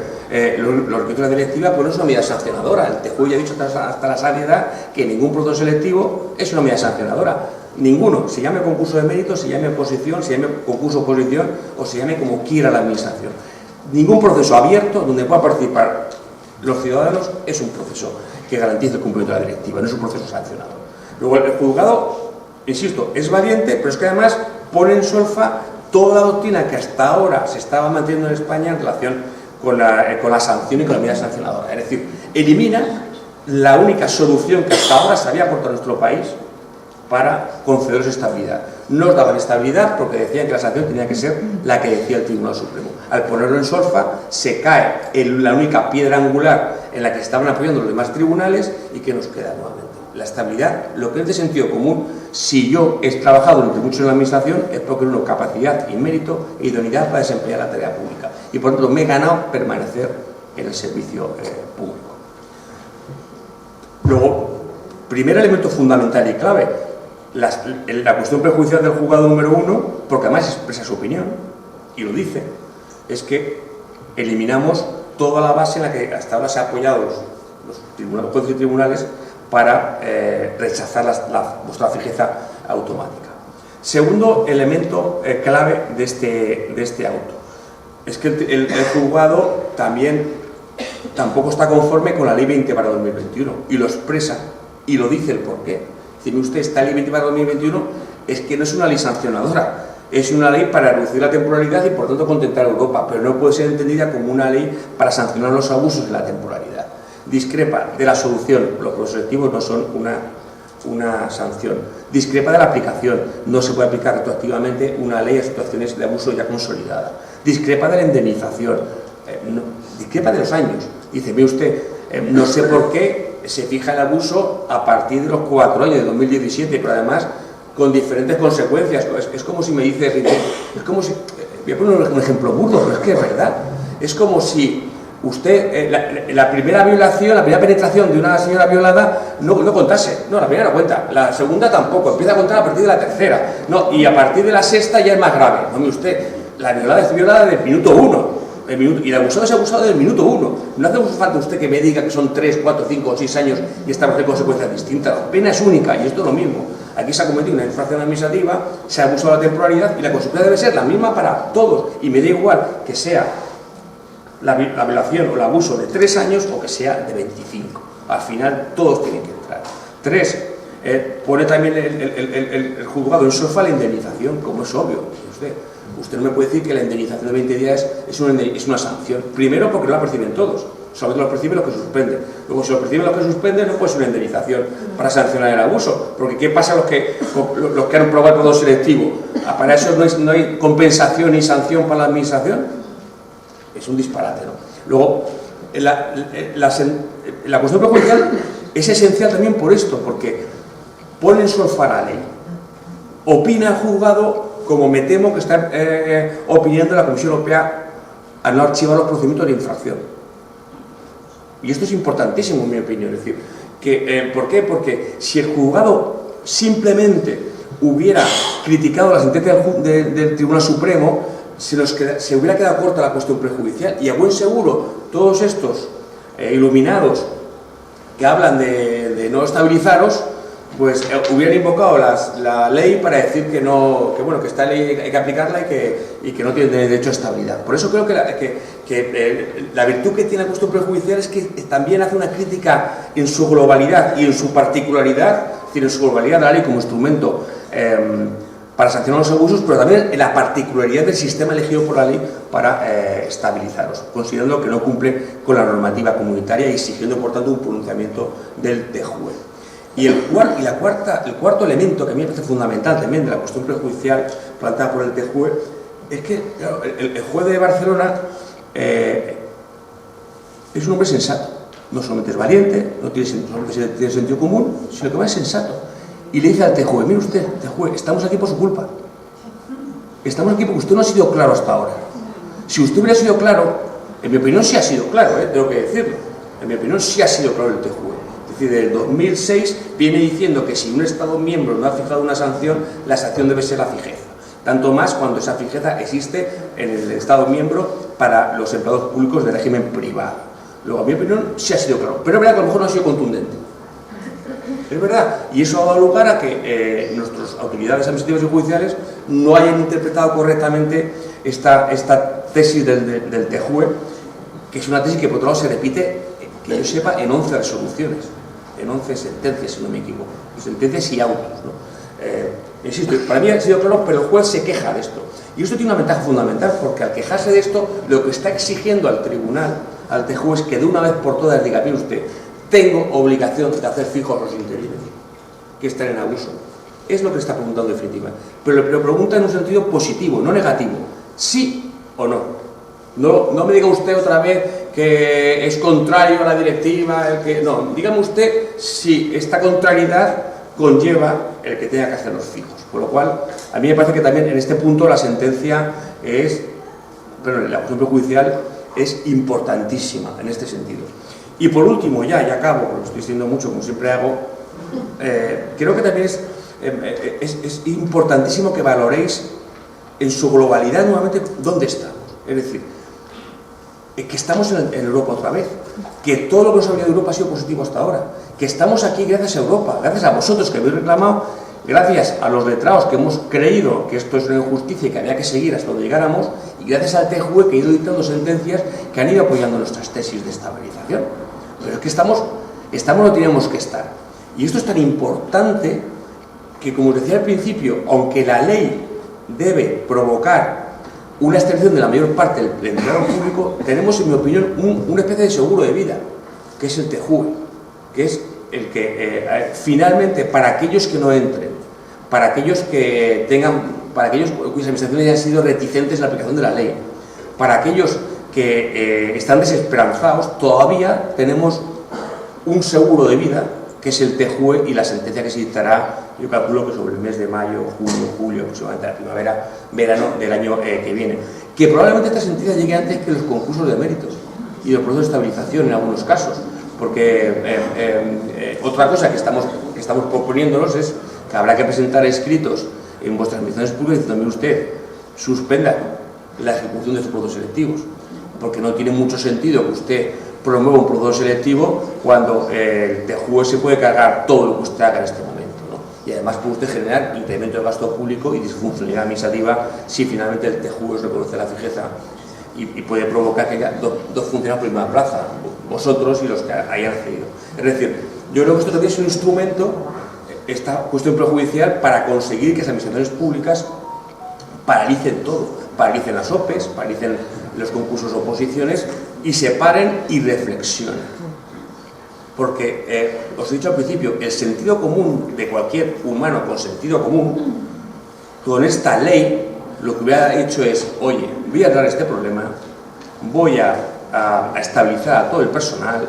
los requisitos de la directiva, pues no es una medida sancionadora. El TJUE ya ha dicho hasta la saciedad que ningún proceso selectivo es una medida sancionadora. Ninguno, se llame concurso de mérito, se llame oposición, se llame concurso oposición o se llame como quiera la administración. Ningún proceso abierto donde puedan participar los ciudadanos es un proceso que garantice el cumplimiento de la directiva, no es un proceso sancionador. Luego el juzgado, insisto, es valiente, pero es que además pone en solfa toda la doctrina que hasta ahora se estaba manteniendo en España en relación con la sanción y con la medida sancionadora. Es decir, elimina la única solución que hasta ahora se había aportado a nuestro país para concederos estabilidad. No os daban estabilidad porque decían que la sanción tenía que ser la que decía el Tribunal Supremo. Al ponerlo en solfa, se cae la única piedra angular en la que estaban apoyando los demás tribunales y que nos queda nuevamente. La estabilidad, lo que es de sentido común, si yo he trabajado durante mucho en la administración, es porque tengo capacidad y mérito e idoneidad para desempeñar la tarea pública. Y por lo tanto me he ganado permanecer en el servicio público. Luego, primer elemento fundamental y clave, la cuestión prejudicial del juzgado número 1, porque además expresa su opinión, y lo dice, es que eliminamos toda la base en la que hasta ahora se han apoyado los jueces y tribunales para rechazar vuestra fijeza automática. Segundo elemento clave de este auto, es que el juzgado tampoco está conforme con la Ley 20/2021, y lo expresa, y lo dice el porqué. Dice usted, esta Ley 20/2021 es que no es una ley sancionadora, es una ley para reducir la temporalidad y por tanto contentar a Europa, pero no puede ser entendida como una ley para sancionar los abusos de la temporalidad. Discrepa de la solución, los procesos selectivos no son una sanción. Discrepa de la aplicación, no se puede aplicar retroactivamente una ley a situaciones de abuso ya consolidada. Discrepa de la indemnización, discrepa de los años. Dice, ve usted, no sé por qué se fija el abuso a partir de los 4 años de 2017, pero además con diferentes consecuencias. Es como si me dice, es como si, voy a poner un ejemplo burdo, pero es que es verdad. Es como si usted, la primera violación, la primera penetración de una señora violada no contase. No, la primera no cuenta, la segunda tampoco, empieza a contar a partir de la tercera. No, y a partir de la sexta ya es más grave. No, mire usted, la violada es violada del minuto 1. Y el abusado es abusado del minuto 1. No hace falta usted que me diga que son 3, 4, 5 o 6 años y estamos en consecuencias distintas. La pena es única y esto es lo mismo. Aquí se ha cometido una infracción administrativa, se ha abusado de la temporalidad y la consecuencia debe ser la misma para todos. Y me da igual que sea la violación o el abuso de 3 años o que sea de 25. Al final todos tienen que entrar. 3. Pone también el juzgado en solfa la indemnización, como es obvio. Usted no me puede decir que la indemnización de 20 días es una sanción. Primero, porque no la perciben todos, solamente lo perciben los que suspenden. Luego, si lo perciben los que suspenden, no puede ser una indemnización para sancionar el abuso. Porque ¿qué pasa a los que han aprobado el proceso selectivo? ¿Para eso no hay compensación ni sanción para la administración? Es un disparate, ¿no? Luego, la cuestión prejudicial es esencial también por esto, porque pone en solfa la ley. Opina el juzgado, como me temo que está opinando la Comisión Europea a no archivar los procedimientos de infracción. Y esto es importantísimo, en mi opinión. Es decir, ¿por qué? Porque si el juzgado simplemente hubiera criticado la sentencia del Tribunal Supremo, se hubiera quedado corta la cuestión prejudicial. Y a buen seguro, todos estos iluminados que hablan de no estabilizaros, pues hubieran invocado la ley para decir que esta ley hay que aplicarla y que no tiene derecho a estabilidad. Por eso creo que la virtud que tiene la cuestión prejudicial es que también hace una crítica en su globalidad y en su particularidad, es decir, en su globalidad de la ley como instrumento para sancionar los abusos, pero también en la particularidad del sistema elegido por la ley para estabilizaros, considerando que no cumple con la normativa comunitaria y exigiendo, por tanto, un pronunciamiento del TJUE. Y el cuarto elemento que a mí me parece fundamental también de la cuestión prejudicial planteada por el TJUE es que, claro, el juez de Barcelona es un hombre sensato. No solamente es valiente, no solamente tiene sentido común, sino que va es sensato. Y le dice al TJUE, mire usted, TJUE, estamos aquí por su culpa. estamos aquí porque usted no ha sido claro hasta ahora. Si usted hubiera sido claro, en mi opinión sí ha sido claro, tengo que decirlo, en mi opinión sí ha sido claro el TJUE. Es decir, desde el 2006 viene diciendo que si un Estado miembro no ha fijado una sanción, la sanción debe ser la fijeza. Tanto más cuando esa fijeza existe en el Estado miembro para los empleados públicos de régimen privado. Luego, a mi opinión, sí ha sido claro, pero es verdad que a lo mejor no ha sido contundente. Es verdad, y eso ha dado lugar a que nuestras autoridades administrativas y judiciales no hayan interpretado correctamente esta tesis del TJUE, que es una tesis que por otro lado se repite, que yo sepa, en 11 resoluciones, en 11 sentencias, si no me equivoco, sentencias y autos, ¿no? Insisto, para mí ha sido claro, pero el juez se queja de esto. Y esto tiene una ventaja fundamental, porque al quejarse de esto, lo que está exigiendo al tribunal, al TJUE, es que de una vez por todas diga, mire usted, tengo obligación de hacer fijos los interinos, que están en abuso. Es lo que está preguntando en definitiva. Pero lo pregunta en un sentido positivo, no negativo. ¿Sí o no? No me diga usted otra vez que es contrario a la directiva, no, dígame usted si esta contrariedad conlleva el que tenga que hacer los fijos. Por lo cual, a mí me parece que también en este punto la sentencia la cuestión judicial es importantísima en este sentido. Y por último, ya acabo, porque estoy diciendo mucho, como siempre hago, creo que también es importantísimo que valoréis en su globalidad nuevamente dónde estamos. Es decir, que estamos en Europa otra vez, que todo lo que nos ha venido de Europa ha sido positivo hasta ahora, que estamos aquí gracias a Europa, gracias a vosotros que habéis reclamado, gracias a los letrados que hemos creído que esto es una injusticia y que había que seguir hasta donde llegáramos, y gracias al TJUE que ha ido dictando sentencias que han ido apoyando nuestras tesis de estabilización. Pero es que estamos donde teníamos que estar. Y esto es tan importante que, como os decía al principio, aunque la ley debe provocar una extensión de la mayor parte del empleado público, tenemos, en mi opinión, una especie de seguro de vida, que es el TJUE, que es el que finalmente, para aquellos que no entren, para aquellos que para aquellos cuyas administraciones hayan sido reticentes en la aplicación de la ley, para aquellos que están desesperanzados, todavía tenemos un seguro de vida, que es el TJUE, y la sentencia que se dictará, yo calculo que sobre el mes de mayo, junio, julio, aproximadamente la primavera, verano del año que viene. Que probablemente esta sentencia llegue antes que los concursos de méritos y los procesos de estabilización en algunos casos, porque otra cosa que estamos proponiéndonos es que habrá que presentar escritos en vuestras administraciones públicas diciendo, mire usted, suspenda la ejecución de estos procesos selectivos, porque no tiene mucho sentido que usted promueva un proceso selectivo cuando el TJUE se puede cargar todo lo que usted haga en este momento, ¿no? Y además puede usted generar incremento de gasto público y disfuncionalidad administrativa si finalmente el TJUE os reconoce la fijeza y puede provocar que haya dos funcionarios por misma plaza, vosotros y los que hayan cedido. Es decir, yo creo que esto también es un instrumento, esta cuestión prejudicial, para conseguir que las administraciones públicas paralicen todo, paralicen las OPEs, paralicen los concursos de oposiciones y se paren y reflexionen. Porque, os he dicho al principio, el sentido común de cualquier humano con sentido común, con esta ley, lo que hubiera hecho es, oye, voy a arreglar este problema, voy a estabilizar a todo el personal,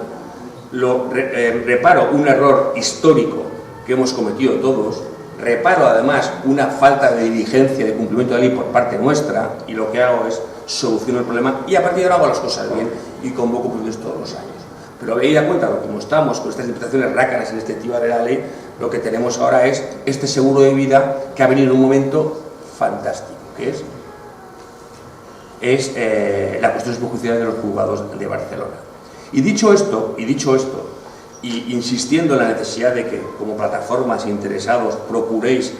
reparo un error histórico que hemos cometido todos, reparo además una falta de diligencia de cumplimiento de la ley por parte nuestra, y lo que hago es soluciono el problema y a partir de ahora hago las cosas bien y convoco procesos todos los años. Pero veis a cuenta, como estamos con estas interpretaciones rácanas y restrictivas de la ley, lo que tenemos ahora es este seguro de vida que ha venido en un momento fantástico, que es la cuestión judicial de los juzgados de Barcelona. Y dicho esto, y insistiendo en la necesidad de que como plataformas interesados procuréis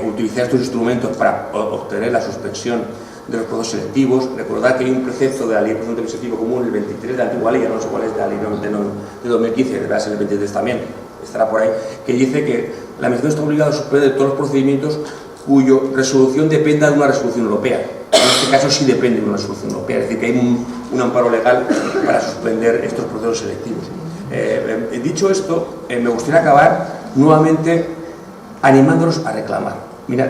utilizar estos instrumentos para obtener la suspensión de los procesos selectivos, recordad que hay un precepto de la ley de procedimiento administrativo común, el 23 de la antigua ley, no sé cuál es, de la ley de 2015, deberá ser el 23 también, estará por ahí, que dice que la administración está obligada a suspender todos los procedimientos cuya resolución dependa de una resolución europea. En este caso sí depende de una resolución europea, es decir, que hay un amparo legal para suspender estos procesos selectivos. Dicho esto, me gustaría acabar nuevamente animándolos a reclamar. Mirad,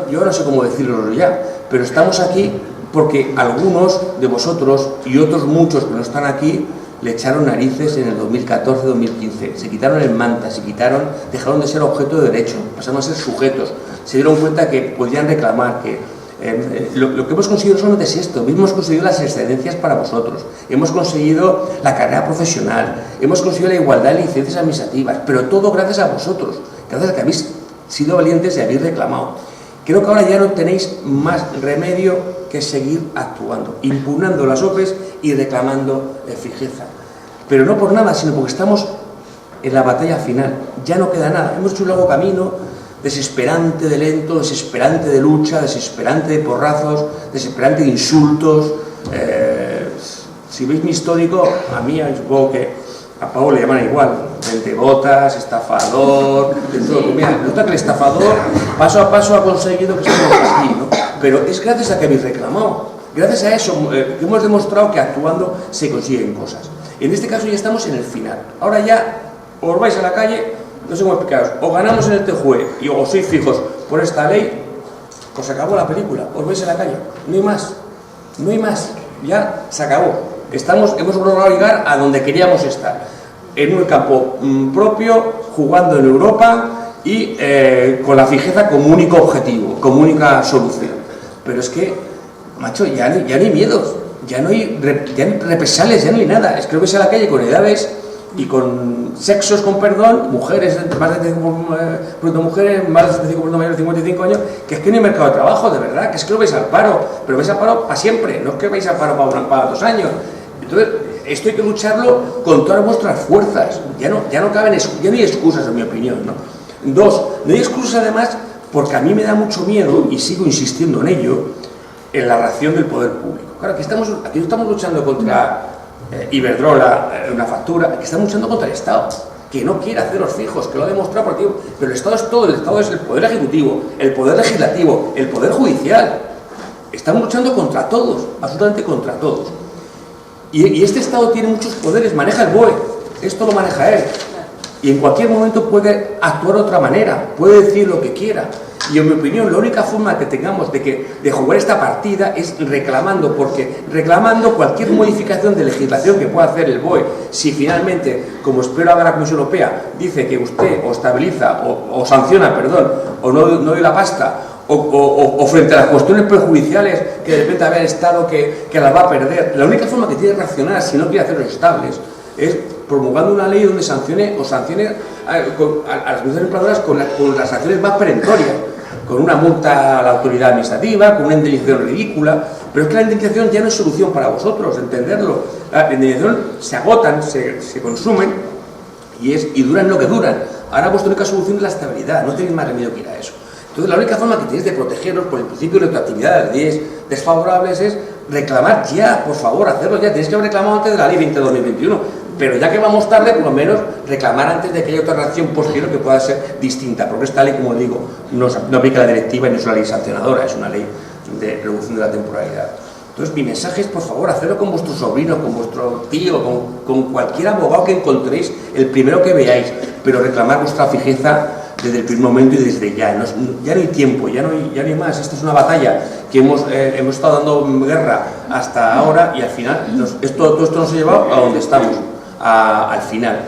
yo no sé cómo decirlo ya, pero estamos aquí porque algunos de vosotros y otros muchos que no están aquí le echaron narices en el 2014-2015, se quitaron el manta, dejaron de ser objeto de derecho, pasaron a ser sujetos, se dieron cuenta que podían reclamar, que lo que hemos conseguido solamente es esto. Hemos conseguido las excedencias para vosotros, hemos conseguido la carrera profesional, hemos conseguido la igualdad de licencias administrativas, pero todo gracias a vosotros, gracias a que habéis sido valientes y habéis reclamado. Creo que ahora ya no tenéis más remedio que seguir actuando, impugnando las OPEs y reclamando fijeza. Pero no por nada, sino porque estamos en la batalla final. Ya no queda nada. Hemos hecho un largo camino, desesperante de lento, desesperante de lucha, desesperante de porrazos, desesperante de insultos. Si veis mi histórico, a mí supongo que a Pablo le llaman igual, ventebotas, estafador, de todo. Mira, nota que el estafador paso a paso ha conseguido que estemos aquí, ¿no? Pero es gracias a que habéis reclamado, gracias a eso que hemos demostrado que actuando se consiguen cosas. En este caso ya estamos en el final. Ahora ya os vais a la calle, no sé cómo explicaros, o ganamos en el TJUE y os sois fijos por esta ley, pues se acabó la película, os vais a la calle, no hay más, no hay más, ya se acabó. Hemos logrado llegar a donde queríamos estar, en un campo propio, jugando en Europa y con la fijeza como único objetivo, como única solución. Pero es que, macho, ya no hay miedos, ya no hay represalias, ya no hay nada. Es que lo ves a la calle con edades y con sexos, con perdón, mujeres, más de 75%, mujeres, más de 75% mayores de 55 años, que es que no hay mercado de trabajo, de verdad, que es que lo veis al paro, pero vais al paro para siempre, no es que vais al paro para 2 años. Entonces, esto hay que lucharlo con todas vuestras fuerzas. Ya no hay excusas, en mi opinión, ¿no? 2, no hay excusas además porque a mí me da mucho miedo, y sigo insistiendo en ello, en la reacción del poder público. Claro, aquí no estamos luchando contra Iberdrola, una factura, aquí estamos luchando contra el Estado, que no quiere haceros fijos, que lo ha demostrado por ti. Pero el Estado es todo, el Estado es el poder ejecutivo, el poder legislativo, el poder judicial. Estamos luchando contra todos, absolutamente contra todos. Y este Estado tiene muchos poderes, maneja el BOE, esto lo maneja él. Y en cualquier momento puede actuar de otra manera, puede decir lo que quiera. Y en mi opinión, la única forma que tengamos de jugar esta partida es reclamando, porque reclamando cualquier modificación de legislación que pueda hacer el BOE, si finalmente, como espero haga la Comisión Europea, dice que usted o estabiliza o sanciona, perdón, o no doy la pasta, o frente a las cuestiones perjudiciales que de repente había el Estado que las va a perder, la única forma que tiene de reaccionar, si no quiere hacerlos estables, es promulgando una ley donde sancione a las administraciones empleadoras con las sanciones más perentorias, con una multa a la autoridad administrativa, con una indemnización ridícula. Pero es que la indemnización ya no es solución para vosotros, entenderlo. La indemnización se agotan, se consumen y duran lo que duran. Ahora vuestra única solución es la estabilidad, no tenéis más remedio que ir a eso. Entonces la única forma que tenéis de protegeros por el principio de retroactividad de las leyes desfavorables es reclamar ya, por favor, hacerlo ya. Tenéis que haber reclamado antes de la ley 20-2021, pero ya que vamos tarde, por lo menos reclamar antes de que haya otra reacción posterior que pueda ser distinta, porque esta ley, como digo, no aplica la directiva y no es una ley sancionadora, es una ley de reducción de la temporalidad. Entonces mi mensaje es, por favor, hacerlo con vuestro sobrino, con vuestro tío, con cualquier abogado que encontréis, el primero que veáis, pero reclamar vuestra fijeza desde el primer momento y desde ya. Ya no hay tiempo, ya no hay más. Esta es una batalla que hemos estado dando guerra hasta ahora y al final todo esto nos ha llevado a donde estamos, al final.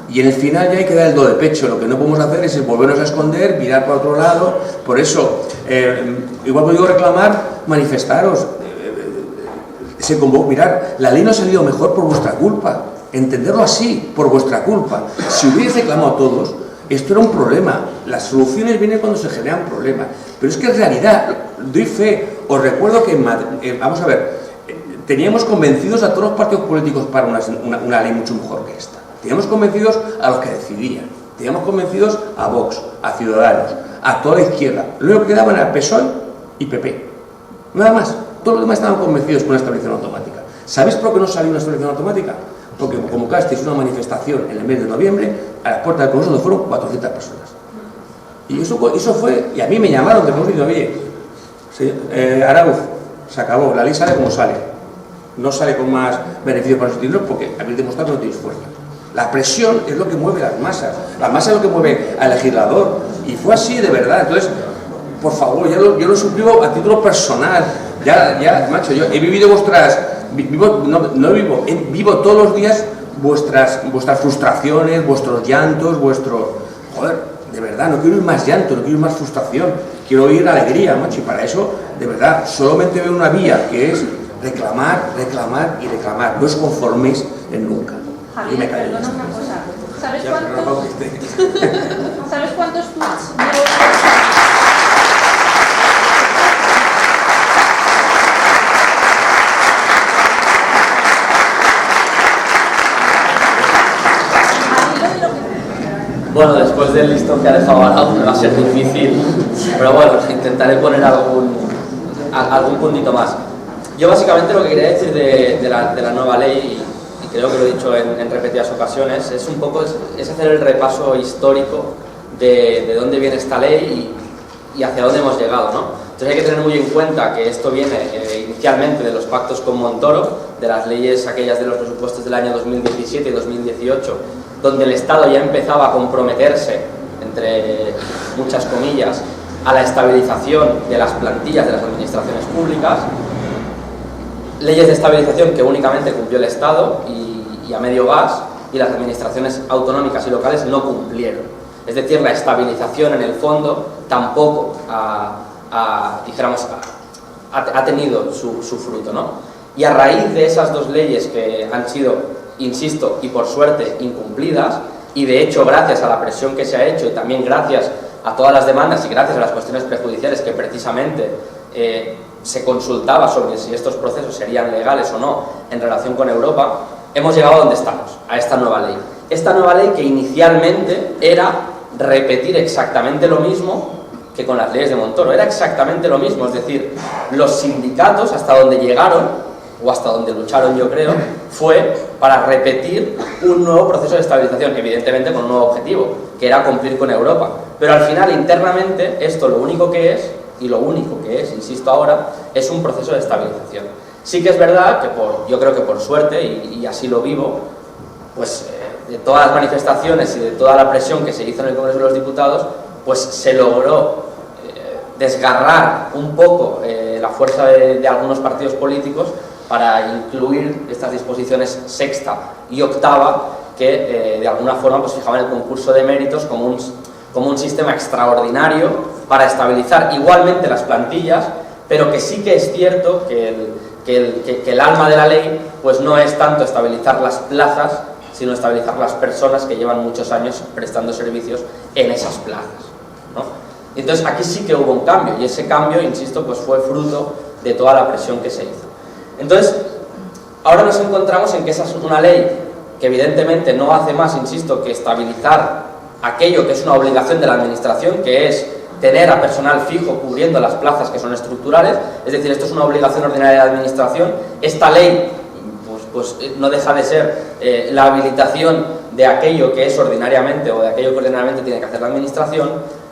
Y en el final ya hay que dar el do de pecho. Lo que no podemos hacer es volvernos a esconder, mirar para otro lado. Por eso, igual que digo reclamar, manifestaros. Mirar, la ley no ha salido mejor por vuestra culpa. Entenderlo así, por vuestra culpa. Si hubierais reclamado todos, esto era un problema. Las soluciones vienen cuando se generan problemas. Pero es que en realidad, doy fe, os recuerdo que en Madrid, vamos a ver, teníamos convencidos a todos los partidos políticos para una ley mucho mejor que esta. Teníamos convencidos a los que decidían. Teníamos convencidos a Vox, a Ciudadanos, a toda la izquierda. Lo único que quedaban era PSOE y PP. Nada más. Todos los demás estaban convencidos con una estabilización automática. ¿Sabéis por qué no salió una estabilización automática? Porque convocasteis una manifestación en el mes de noviembre, a las puertas del Congreso donde fueron 400 personas. Y eso fue, y a mí me llamaron de Congreso y oye, Arauz, se acabó, la ley sale como sale. No sale con más beneficios para los ciudadanos porque habéis demostrado que no tenéis fuerza. La presión es lo que mueve las masas. La masa es lo que mueve al legislador. Y fue así, de verdad. Entonces, por favor, yo lo suplico a título personal. Ya, macho, yo he vivido vivo todos los días vuestras frustraciones, vuestros llantos, Joder, de verdad, no quiero ir más llanto, no quiero ir más frustración. quiero oír alegría, macho, y para eso, de verdad, solamente veo una vía, que es reclamar, reclamar y reclamar. No os conforméis en nunca. Javier, perdona una cosa. ¿Sabes cuántos tweets llevo? Bueno, después del listón que ha dejado Arau me va a ser difícil, pero bueno, intentaré poner algún puntito más. Yo básicamente lo que quería decir de la nueva ley, y creo que lo he dicho en repetidas ocasiones, es un poco es hacer el repaso histórico de dónde viene esta ley y hacia dónde hemos llegado, ¿no? Entonces hay que tener muy en cuenta que esto viene inicialmente de los pactos con Montoro, de las leyes aquellas de los presupuestos del año 2017 y 2018, donde el Estado ya empezaba a comprometerse, entre muchas comillas, a la estabilización de las plantillas de las administraciones públicas, leyes de estabilización que únicamente cumplió el Estado y a medio gas, y las administraciones autonómicas y locales no cumplieron. Es decir, la estabilización en el fondo tampoco ha tenido su fruto, ¿no? Y a raíz de esas dos leyes que han sido, insisto, y por suerte incumplidas, y de hecho gracias a la presión que se ha hecho y también gracias a todas las demandas y gracias a las cuestiones prejudiciales que precisamente se consultaba sobre si estos procesos serían legales o no en relación con Europa, hemos llegado a donde estamos, a esta nueva ley. Esta nueva ley que inicialmente era repetir exactamente lo mismo que con las leyes de Montoro, era exactamente lo mismo, es decir, los sindicatos hasta donde llegaron, o hasta donde lucharon yo creo, fue para repetir un nuevo proceso de estabilización, evidentemente con un nuevo objetivo, que era cumplir con Europa. Pero al final, internamente, esto lo único que es, insisto ahora, es un proceso de estabilización. Sí que es verdad que yo creo que por suerte, y así lo vivo, pues de todas las manifestaciones y de toda la presión que se hizo en el Congreso de los Diputados, pues se logró desgarrar un poco la fuerza de algunos partidos políticos para incluir estas disposiciones sexta y octava que de alguna forma pues fijaban el concurso de méritos como un sistema extraordinario para estabilizar igualmente las plantillas, pero que sí que es cierto que el alma de la ley pues no es tanto estabilizar las plazas, sino estabilizar las personas que llevan muchos años prestando servicios en esas plazas, ¿no? Entonces aquí sí que hubo un cambio, y ese cambio, insisto, pues fue fruto de toda la presión que se hizo. Entonces, ahora nos encontramos en que esa es una ley que evidentemente no hace más, insisto, que estabilizar aquello que es una obligación de la administración, que es tener a personal fijo cubriendo las plazas que son estructurales, es decir, esto es una obligación ordinaria de la administración. Esta ley pues no deja de ser la habilitación de aquello que es ordinariamente o de aquello que ordinariamente tiene que hacer la administración,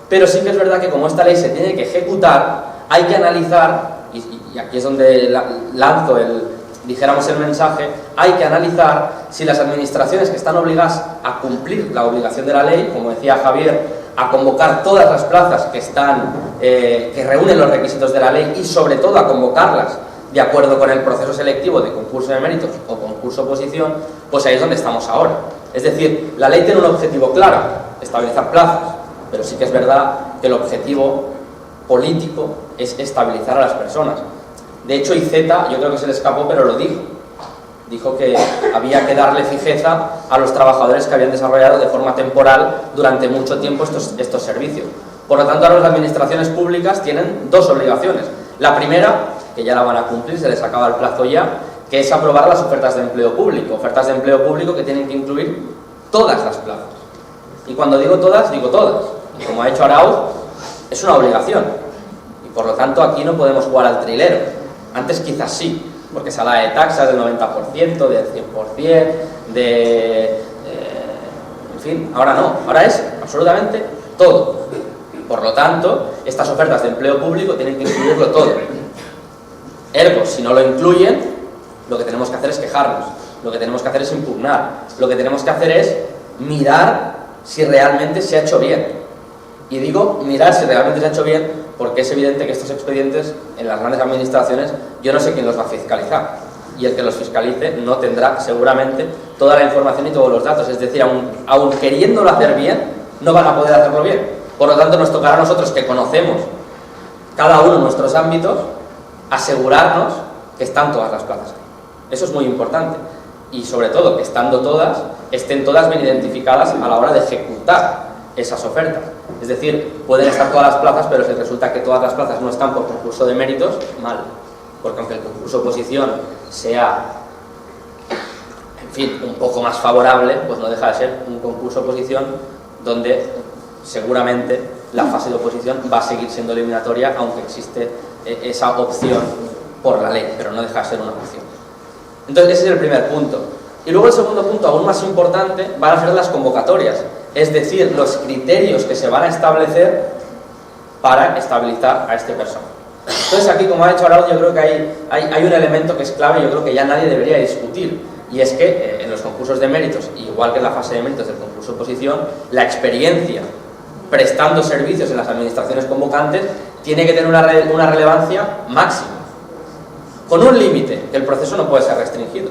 pero sí que es verdad que como esta ley se tiene que ejecutar, hay que analizar, y aquí es donde lanzo dijéramos el mensaje, hay que analizar si las administraciones que están obligadas a cumplir la obligación de la ley, como decía Javier, a convocar todas las plazas que reúnen los requisitos de la ley y sobre todo a convocarlas de acuerdo con el proceso selectivo de concurso de méritos o concurso oposición, pues ahí es donde estamos ahora. Es decir, la ley tiene un objetivo claro, estabilizar plazas, pero sí que es verdad que el objetivo político es estabilizar a las personas. De hecho, Iceta, yo creo que se le escapó, pero lo dijo. Dijo que había que darle fijeza a los trabajadores que habían desarrollado de forma temporal durante mucho tiempo estos servicios. Por lo tanto, ahora las administraciones públicas tienen dos obligaciones. La primera, que ya la van a cumplir, se les acaba el plazo ya, que es aprobar las ofertas de empleo público. Ofertas de empleo público que tienen que incluir todas las plazas. Y cuando digo todas, digo todas. Y como ha hecho Arau, es una obligación. Y por lo tanto, aquí no podemos jugar al trilero. Antes quizás sí, porque se habla de taxas del 90%, del 100%, en fin, ahora no, ahora es absolutamente todo. Por lo tanto, estas ofertas de empleo público tienen que incluirlo todo. Ergo, si no lo incluyen, lo que tenemos que hacer es quejarnos, lo que tenemos que hacer es impugnar, lo que tenemos que hacer es mirar si realmente se ha hecho bien. Y digo mirar si realmente se ha hecho bien porque es evidente que estos expedientes en las grandes administraciones yo no sé quién los va a fiscalizar, y el que los fiscalice no tendrá seguramente toda la información y todos los datos, es decir, aun queriéndolo hacer bien, no van a poder hacerlo bien. Por lo tanto, nos tocará a nosotros, que conocemos cada uno en nuestros ámbitos, asegurarnos que están todas las plazas ahí. Eso es muy importante. Y sobre todo, que estando todas, estén todas bien identificadas a la hora de ejecutar esas ofertas. Es decir, pueden estar todas las plazas, pero si resulta que todas las plazas no están por concurso de méritos, mal. Porque aunque el concurso oposición sea, en fin, un poco más favorable, pues no deja de ser un concurso oposición donde seguramente la fase de oposición va a seguir siendo eliminatoria, aunque existe esa opción por la ley, pero no deja de ser una opción. Entonces ese es el primer punto. Y luego el segundo punto, aún más importante, van a ser las convocatorias, es decir, los criterios que se van a establecer para estabilizar a este personal. Entonces aquí, como ha dicho Arauz, yo creo que hay un elemento que es clave y yo creo que ya nadie debería discutir, y es que en los concursos de méritos, igual que en la fase de méritos del concurso de oposición, la experiencia prestando servicios en las administraciones convocantes tiene que tener una relevancia máxima, con un límite, que el proceso no puede ser restringido,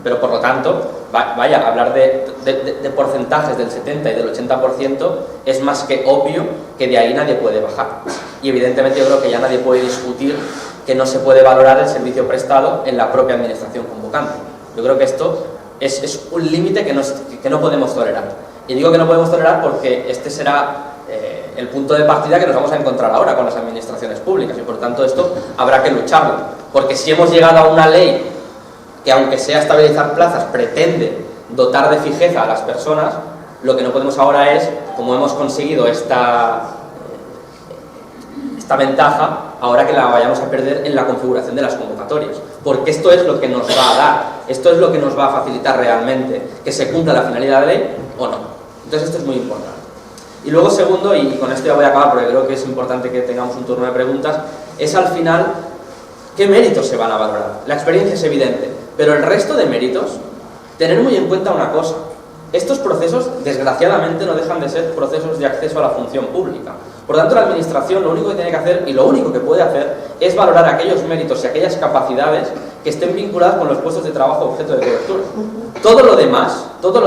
pero por lo tanto, vaya, hablar de porcentajes del 70 y del 80% es más que obvio que de ahí nadie puede bajar. Y evidentemente yo creo que ya nadie puede discutir que no se puede valorar el servicio prestado en la propia administración convocante. Yo creo que esto es un límite que no podemos tolerar. Y digo que no podemos tolerar porque este será el punto de partida que nos vamos a encontrar ahora con las administraciones públicas, y por tanto esto habrá que lucharlo, porque si hemos llegado a una ley que, aunque sea estabilizar plazas, pretende dotar de fijeza a las personas, lo que no podemos ahora es, como hemos conseguido esta ventaja, ahora que la vayamos a perder en la configuración de las convocatorias, porque esto es lo que nos va a dar, esto es lo que nos va a facilitar realmente que se cumpla la finalidad de la ley o no. Entonces esto es muy importante. Y luego segundo, y con esto ya voy a acabar porque creo que es importante que tengamos un turno de preguntas, es al final qué méritos se van a valorar. La experiencia es evidente, pero el resto de méritos, tener muy en cuenta una cosa: estos procesos, desgraciadamente, no dejan de ser procesos de acceso a la función pública. Por lo tanto, la administración lo único que tiene que hacer, y lo único que puede hacer, es valorar aquellos méritos y aquellas capacidades que estén vinculadas con los puestos de trabajo objeto de cobertura. Todo lo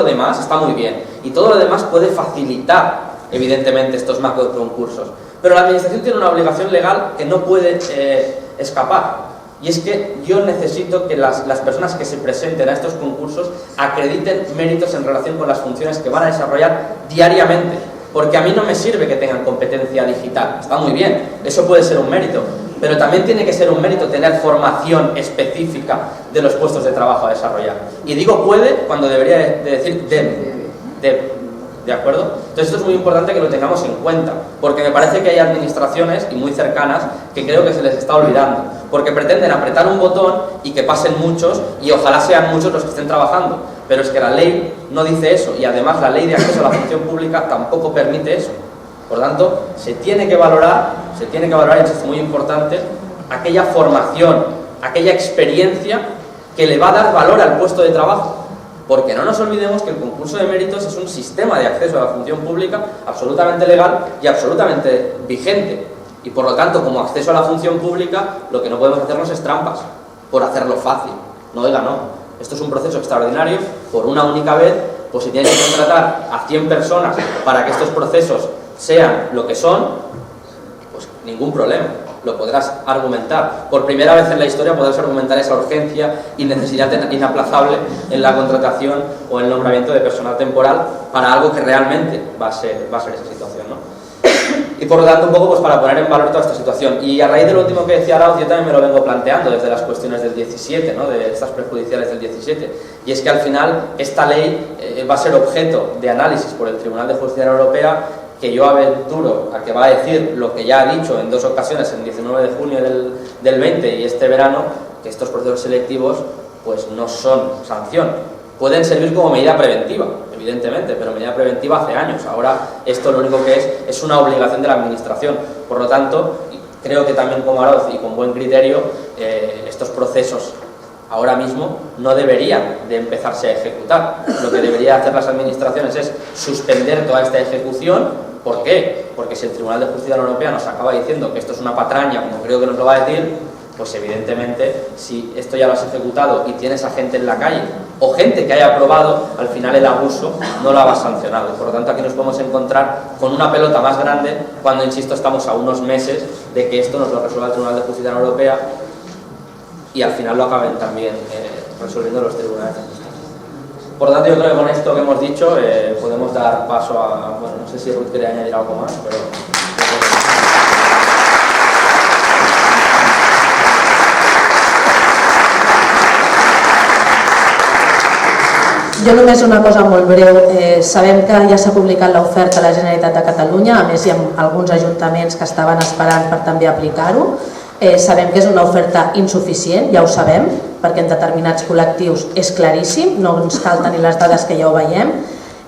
demás está muy bien, y todo lo demás puede facilitar, evidentemente, estos macro concursos. Pero la administración tiene una obligación legal que no puede escapar. Y es que yo necesito que las personas que se presenten a estos concursos acrediten méritos en relación con las funciones que van a desarrollar diariamente. Porque a mí no me sirve que tengan competencia digital, está muy bien, eso puede ser un mérito, pero también tiene que ser un mérito tener formación específica de los puestos de trabajo a desarrollar. Y digo puede cuando debería de decir debe. ¿De acuerdo? Entonces esto es muy importante que lo tengamos en cuenta, porque me parece que hay administraciones, y muy cercanas, que creo que se les está olvidando, porque pretenden apretar un botón y que pasen muchos, y ojalá sean muchos los que estén trabajando, pero es que la ley no dice eso, y además la ley de acceso a la función pública tampoco permite eso. Por lo tanto, se tiene que valorar, y esto es muy importante, aquella formación, aquella experiencia que le va a dar valor al puesto de trabajo. Porque no nos olvidemos que el concurso de méritos es un sistema de acceso a la función pública absolutamente legal y absolutamente vigente. Y por lo tanto, como acceso a la función pública, lo que no podemos hacernos es trampas por hacerlo fácil. No, oiga, no. Esto es un proceso extraordinario. Por una única vez, pues si tienes que contratar a 100 personas para que estos procesos sean lo que son, pues ningún problema. Lo podrás argumentar. Por primera vez en la historia podrás argumentar esa urgencia y necesidad inaplazable en la contratación o el nombramiento de personal temporal para algo que realmente va a ser esa situación, ¿no? Y por lo tanto, un poco pues para poner en valor toda esta situación. Y a raíz de lo último que decía Arauz, yo también me lo vengo planteando desde las cuestiones del 17, ¿no? De estas prejudiciales del 17. Y es que al final esta ley va a ser objeto de análisis por el Tribunal de Justicia Europea, que yo aventuro a que va a decir lo que ya ha dicho en 2 ocasiones, el 19 de junio del 20 y este verano, que estos procesos selectivos pues no son sanción. Pueden servir como medida preventiva, evidentemente, pero medida preventiva hace años. Ahora esto lo único que es una obligación de la administración. Por lo tanto, creo que también como Arauz y con buen criterio, estos procesos ahora mismo no deberían de empezarse a ejecutar. Lo que deberían hacer las administraciones es suspender toda esta ejecución. ¿Por qué? Porque si el Tribunal de Justicia de la Unión Europea nos acaba diciendo que esto es una patraña, como creo que nos lo va a decir, pues evidentemente, si esto ya lo has ejecutado y tienes a gente en la calle o gente que haya probado, al final el abuso no lo ha sancionado. Por lo tanto, aquí nos podemos encontrar con una pelota más grande cuando, insisto, estamos a unos meses de que esto nos lo resuelva el Tribunal de Justicia de la Unión Europea y al final lo acaben también resolviendo los tribunales de justicia. Por lo tanto, yo creo que con esto que hemos dicho podemos dar paso a... Bueno, no sé si Ruth quiere añadir algo más, pero... Jo només una cosa molt breu. Sabem que ja s'ha publicat l'oferta a la Generalitat de Catalunya, a més hi ha alguns ajuntaments que estaven esperant per també aplicar-ho. Sabem que és una oferta insuficient, ja ho sabem, perquè en determinats col·lectius és claríssim, no ens cal tenir les dades que ja ho veiem,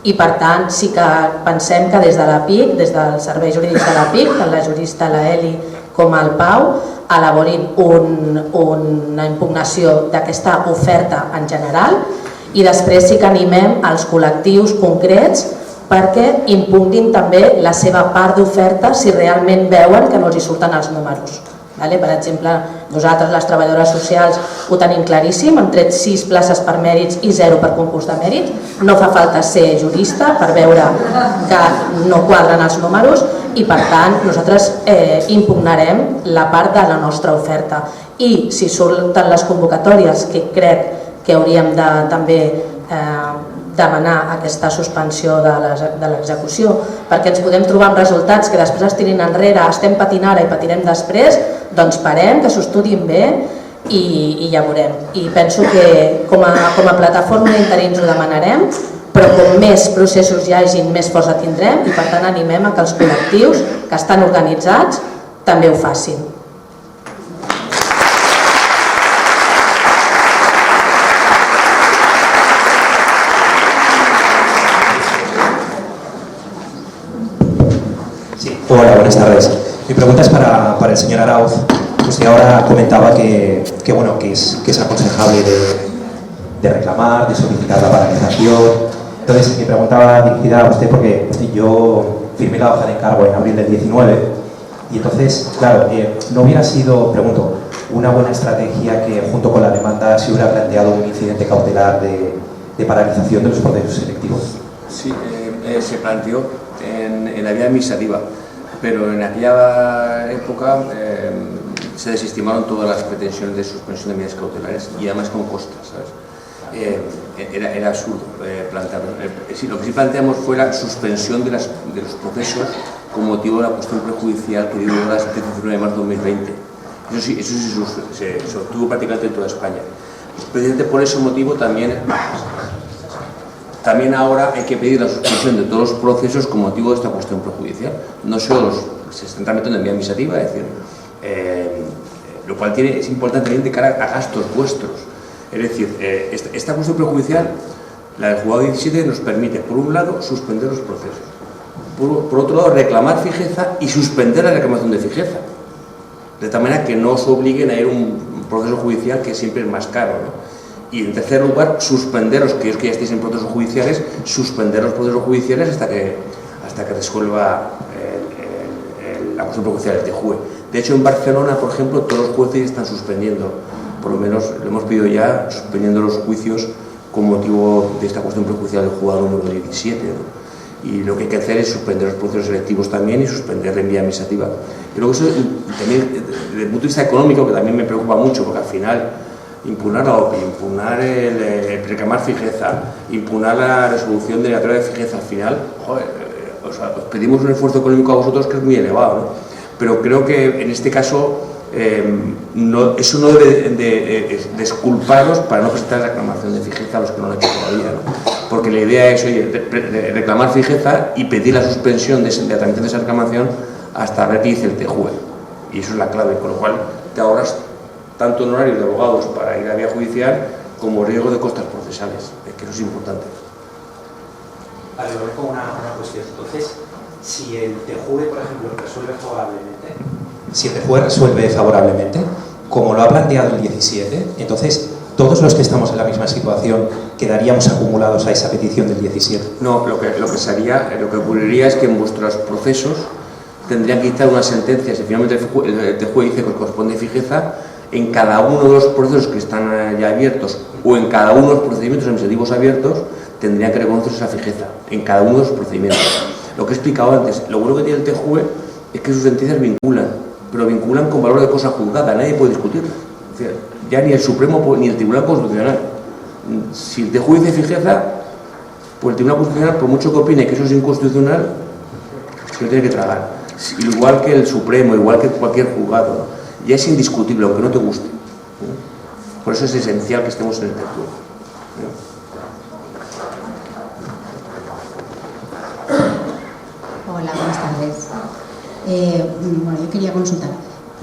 i per tant sí que pensem que des de la PIC, des dels serveis jurídics de la PIC, tant la jurista, la Eli com el Pau, elaborin una impugnació d'aquesta oferta en general, i després sí que animem als col·lectius concrets perquè impugnin també la seva part d'oferta si realment veuen que no els hi surten els números. Per exemple, nosaltres, les treballadores socials, ho tenim claríssim, hem tret 6 places per mèrits i 0 per concurs de mèrits. No fa falta ser jurista per veure que no quadren els números i, per tant, nosaltres impugnarem la part de la nostra oferta. I si surten les convocatòries, que crec que hauríem de també demanar aquesta suspensió de l'execució, perquè ens podem trobar amb resultats que després es tirin enrere, estem patint ara i patirem després, doncs parem, que s'ho estudiïn bé i ja veurem. I penso que com a plataforma d'interins ho demanarem, però com més processos hi hagin, més força tindrem i per tant animem a que els col·lectius que estan organitzats també ho facin. Hola, buenas tardes. Mi pregunta es para el señor Arauz. Usted ahora comentaba que es aconsejable de reclamar, de solicitar la paralización. Entonces, mi pregunta va dirigida a usted porque yo firmé la hoja de encargo en abril del 19 y entonces, claro, no hubiera sido, pregunto, una buena estrategia que junto con la demanda se hubiera planteado un incidente cautelar de paralización de los procesos selectivos. Sí, se planteó en la vía administrativa, pero en aquella época se desestimaron todas las pretensiones de suspensión de medidas cautelares y además con costas, ¿sabes? Era absurdo plantearlo. Lo que sí planteamos fue la suspensión de los procesos con motivo de la cuestión prejudicial que dio lugar a la sentencia 19 de marzo de 2020. Eso sí se obtuvo prácticamente en toda España. Precisamente por ese motivo también ahora hay que pedir la suspensión de todos los procesos con motivo de esta cuestión prejudicial. No solo se están tramitando en vía administrativa, es decir, lo cual es importante también de cara a gastos vuestros. Es decir, esta cuestión prejudicial, la del juzgado 17, nos permite, por un lado, suspender los procesos. Por otro lado, reclamar fijeza y suspender la reclamación de fijeza. De tal manera que no os obliguen a ir a un proceso judicial que siempre es más caro, ¿no? Y en tercer lugar, suspenderos, que ya estéis en procesos judiciales, suspender los procesos judiciales hasta que resuelva la cuestión prejudicial del TJUE. De hecho, en Barcelona, por ejemplo, todos los jueces están suspendiendo, por lo menos lo hemos pedido ya, suspendiendo los juicios con motivo de esta cuestión prejudicial del juzgado número 17, ¿no? Y lo que hay que hacer es suspender los procesos selectivos también y suspender en vía administrativa. Y luego eso también, desde el punto de vista económico, que también me preocupa mucho, porque al final impugnar la OPI, impugnar el reclamar fijeza, impugnar la resolución denegatoria de fijeza, al final, os pedimos un esfuerzo económico a vosotros que es muy elevado, ¿no? Pero creo que en este caso eso no debe de disculparos para no presentar reclamación de fijeza a los que no lo han hecho todavía, ¿no? Porque la idea es, reclamar fijeza y pedir la suspensión de la tramitación de esa reclamación hasta ver qué dice el TJUE. Y eso es la clave, con lo cual te ahorras tanto honorarios de abogados para ir a vía judicial como riesgo de costas procesales, que eso es importante. Vale, voy con una cuestión. Entonces, si el TJUE, por ejemplo, resuelve favorablemente, como lo ha planteado el 17, entonces todos los que estamos en la misma situación quedaríamos acumulados a esa petición del 17. No, lo que ocurriría es que en vuestros procesos tendrían que dictar una sentencia. Si finalmente el TJUE dice que os corresponde fijeza, en cada uno de los procesos que están ya abiertos o en cada uno de los procedimientos administrativos abiertos tendrían que reconocerse esa fijeza, en cada uno de los procedimientos. Lo que he explicado antes, lo bueno que tiene el TJUE es que sus sentencias vinculan, pero vinculan con valor de cosa juzgada, nadie puede discutirla. Es decir, ya ni el Supremo ni el Tribunal Constitucional. Si el TJUE dice fijeza, pues el Tribunal Constitucional, por mucho que opine que eso es inconstitucional, se lo tiene que tragar. Igual que el Supremo, igual que cualquier juzgado, ¿no? Ya es indiscutible, aunque no te guste. Por eso es esencial que estemos en el TJUE. Hola, buenas tardes. Bueno, yo quería consultar.